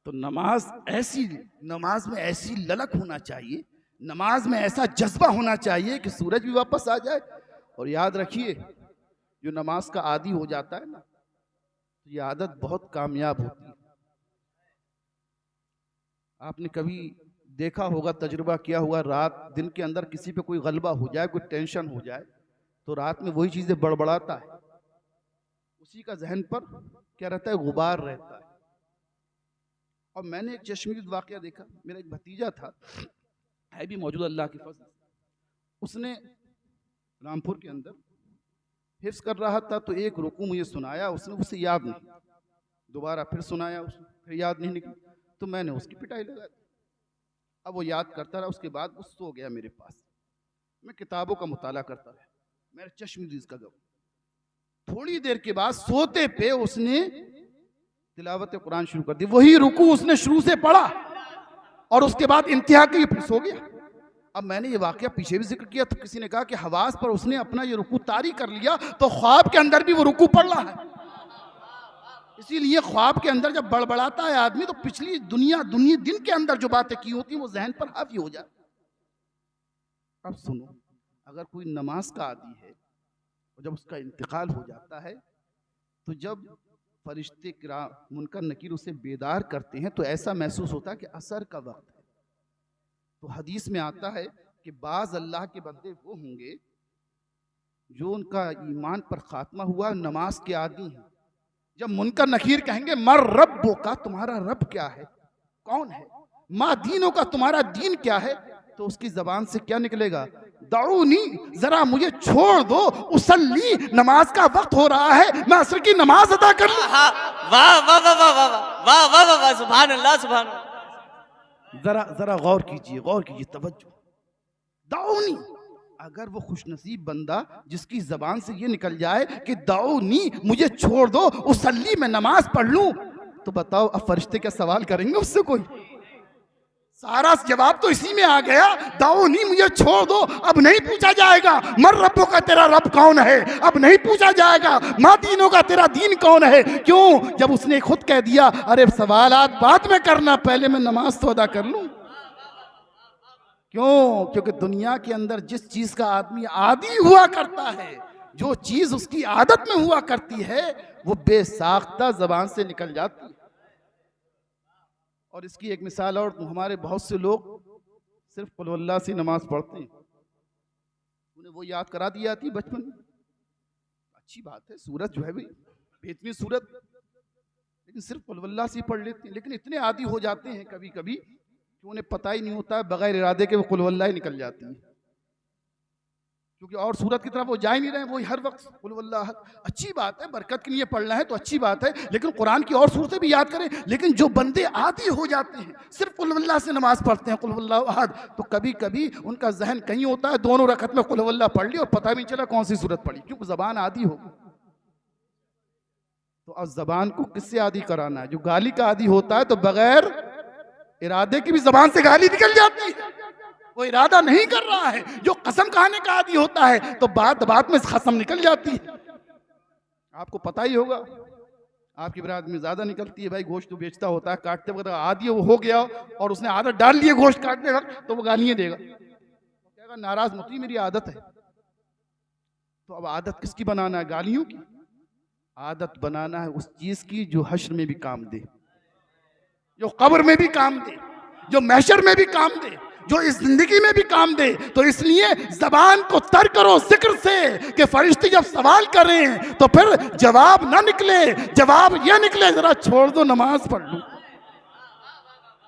तो नमाज में ऐसी ललक होना चाहिए, नमाज में ऐसा जज्बा होना चाहिए कि सूरज भी वापस आ जाए। और याद रखिए, जो नमाज का आदी हो जाता है ना, तो ये आदत बहुत कामयाब होती है। आपने कभी देखा होगा, तजुर्बा किया हुआ, रात दिन के अंदर किसी पे कोई गलबा हो जाए, कोई टेंशन हो जाए, तो रात में वही चीजें बड़बड़ाता है, उसी का जहन पर क्या रहता है? गुबार रहता है। और मैंने एक चश्मदीद वाकया देखा। मेरा एक भतीजा था, है भी मौजूद अल्लाह की फज़ल, उसने रामपुर के अंदर हिफ्ज़ कर रहा था, तो एक रुकू मुझे सुनाया उसने, उसे याद नहीं, दोबारा फिर सुनाया उसने, फिर याद नहीं निकली, तो मैंने उसकी पिटाई लगा दी। अब वो याद करता रहा, उसके बाद वो सो गया मेरे पास। मैं किताबों का मुताला करता रहा, मेरे चश्मदीद का गम। थोड़ी देर के बाद सोते पे उसने तिलावत कुरान शुरू कर दी, वही रुकू उसने शुरू से पढ़ा और उसके बाद इंतहा के फिर सो गया। अब मैंने ये वाकया पीछे भी जिक्र किया, तो किसी ने कहा कि हवास पर उसने अपना ये रुकू तारी कर लिया, तो ख्वाब के अंदर भी वो रुकू पढ़ रहा है। इसीलिए ख्वाब के अंदर जब बड़बड़ाता है आदमी, तो पिछली दुनिया दिन के अंदर जो बातें की होती हैं वो जहन पर हावी हो जाती। अब सुनो, अगर कोई नमाज का आदी है और जब उसका इंतकाल हो जाता है, तो जब फरिश्ते मुनकर नकीर उसे बेदार करते हैं, तो ऐसा महसूस होता है कि असर का वक्त है। तो हदीस में आता है कि बाज़ अल्लाह के बंदे वो होंगे जो उनका ईमान पर खात्मा हुआ, नमाज के आदी हैं। जब मुनकर नकीर कहेंगे मर रब्बो का, तुम्हारा रब क्या है, कौन है, मा दीनों का, तुम्हारा दीन क्या है, तो उसकी जबान से क्या निकलेगा? दाऊनी, जरा मुझे छोड़ दो, उसल्ली, नमाज का वक्त हो रहा है, मैं असर की नमाज अदा कर लूं। वाह वाह वाह वाह वाह वाह वाह वाह, सुभान अल्लाह, सुभान अल्लाह। जरा गौर कीजिए, तवज्जो। दाऊनी, अगर वो खुशनसीब बंदा जिसकी जबान से ये निकल जाए कि दाऊनी, मुझे छोड़ दो, उसल्ली, मैं नमाज पढ़ लूं, तो बताओ अब फरिश्ते क्या सवाल करेंगे उससे? कोई सारा जवाब तो इसी में आ गया, दाऊनी, मुझे छोड़ दो। अब नहीं पूछा जाएगा मर रब्बो का, तेरा रब कौन है, अब नहीं पूछा जाएगा मा दीनों का, तेरा दीन कौन है। क्यों? जब उसने खुद कह दिया, अरे सवालात बाद में करना, पहले मैं नमाज तो अदा कर लूं। क्यों? क्योंकि दुनिया के अंदर जिस चीज का आदमी आदी हुआ करता है, जो चीज उसकी आदत में हुआ करती है वो बेसाख्ता जबान से निकल जाती है। और इसकी एक मिसाल और, हमारे बहुत से लोग सिर्फ कुल वल्लाह से नमाज पढ़ते हैं, उन्हें वो याद करा दी जाती बचपन में। अच्छी बात है, सूरत जो है भाई बेहतरीन सूरत, लेकिन सिर्फ कुल वल्लाह से पढ़ लेते हैं। लेकिन इतने आदी हो जाते हैं कभी कभी कि उन्हें पता ही नहीं होता है, बगैर इरादे के वो कुल वल्लाह ही निकल जाती है, क्योंकि और सूरत की तरफ वो जा ही नहीं रहे, वो हर वक्त कुल वल्लाह। अच्छी बात है, बरकत के लिए पढ़ना है तो अच्छी बात है, लेकिन कुरान की और सूरतें भी याद करें। लेकिन जो बंदे आदी हो जाते हैं, सिर्फ कुल वल्लाह से नमाज पढ़ते हैं, कुल वल्लाह अहद, तो कभी कभी उनका जहन कहीं होता है, दोनों रकत में कुल वल्लाह पढ़ ली और पता भी नहीं चला कौन सी सूरत पढ़ी, क्योंकि जबान आदी हो गई। तो अब जबान को किससे आदी कराना है? जो गाली का आदी होता है तो बगैर इरादे की भी जबान से गाली निकल जाती है, वो इरादा नहीं कर रहा है। जो कसम खाने का आदी होता है तो बात में कसम निकल जाती है। आपको पता ही होगा, आपकी बरात में ज्यादा निकलती है भाई, गोश्त तो बेचता होता है, काटते वक्त आदी वो हो गया और उसने आदत डाल ली है गोश्त काटने वक्त, तो वो गालियां देगा, कहेगा नाराज मत, मेरी आदत है। तो अब आदत किसकी बनाना है? गालियों की। आदत बनाना है उस चीज की जो हश्र में भी काम दे, जो कब्र में भी काम दे, जो महशर में भी काम दे, जो इस जिंदगी में भी काम दे। तो इसलिए जबान को तर करो जिक्र से कि फरिश्ते जब सवाल करें तो फिर जवाब ना निकले, जवाब यह निकले जरा छोड़ दो नमाज पढ़ लूं,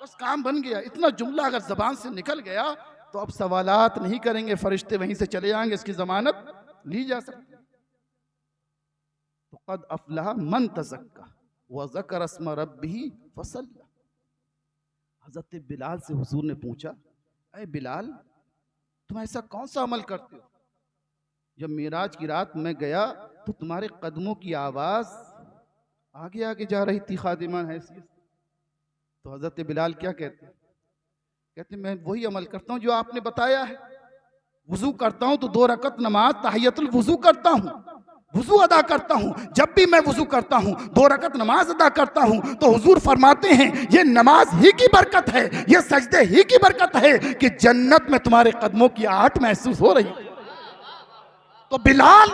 बस काम बन गया। इतना जुमला अगर जबान से निकल गया तो अब सवालात नहीं करेंगे, फरिश्ते वहीं से चले जाएंगे, इसकी जमानत ली जा सकती। तो क़द अफ़लह मन तज़क्का व ज़करा अस्म रब्बिही फसल्ला। हज़रत बिलाल से हुजूर ने पूछा, ऐ बिलाल तुम ऐसा कौन सा अमल करते हो? जब मेराज की रात में गया तो तुम्हारे कदमों की आवाज आगे आगे जा रही थी खादिमान हैसियत। तो हजरत बिलाल क्या कहते हैं? कहते मैं वही अमल करता हूं जो आपने बताया है। वुजू करता हूं तो 2 रकत नमाज तहियतुल वुजू करता हूं, वुजू अदा करता हूं। जब भी मैं वुजू करता हूं 2 रकत नमाज अदा करता हूं तो हुजूर फरमाते हैं ये नमाज ही की बरकत है, ये सजदे ही की बरकत है कि जन्नत में तुम्हारे कदमों की आहट महसूस हो रही। तो बिलाल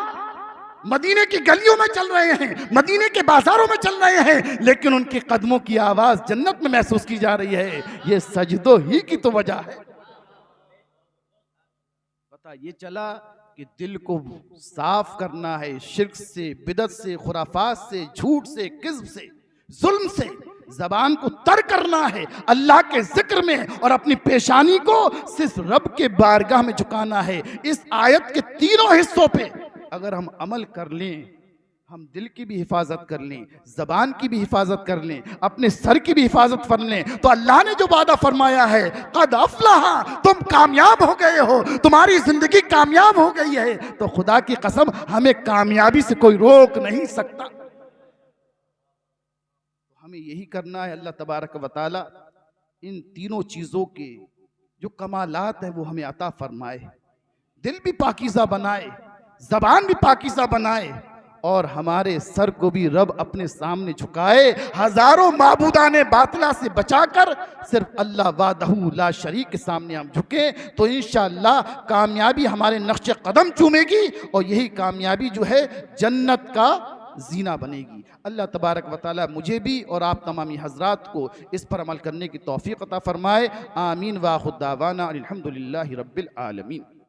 मदीने की गलियों में चल रहे हैं, मदीने के बाजारों में चल रहे हैं, लेकिन उनके कदमों की आवाज जन्नत में महसूस की जा रही है। ये सजदों ही की तो वजह है। पता ये चला कि दिल को साफ करना है शिर्क से, बिदत से, खुराफात से, झूठ से, किज़्ब से, जुल्म से। जबान को तर करना है अल्लाह के जिक्र में और अपनी पेशानी को सिर्फ रब के बारगाह में झुकाना है। इस आयत के तीनों हिस्सों पे अगर हम अमल कर लें, हम दिल की भी हिफाजत कर लें, जबान की भी हिफाजत कर लें, अपने सर की भी हिफाजत कर लें, तो अल्लाह ने जो वादा फरमाया है क़द अफ़लहा, तुम कामयाब हो गए हो, तुम्हारी जिंदगी कामयाब हो गई है। तो खुदा की कसम हमें कामयाबी से कोई रोक नहीं सकता। हमें यही करना है, अल्लाह तबारक व तआला इन तीनों चीज़ों के जो कमालात हैं वो हमें अता फरमाए। दिल भी पाकीज़ा बनाए, जबान भी पाकीज़ा बनाए और हमारे सर को भी रब अपने सामने झुकाए। हजारों माबूदाने बातिला से बचाकर सिर्फ अल्लाह वादहू ला शरीक के सामने हम झुके तो इंशाअल्लाह कामयाबी हमारे नक्शे कदम चूमेगी और यही कामयाबी जो है जन्नत का जीना बनेगी। अल्लाह तबारक व तआला मुझे भी और आप तमामी हजरात को इस पर अमल करने की तौफीक अता फरमाए। आमीन व आखिर दावाना अल्हम्दुलिल्लाहि रब्बिल आलमीन।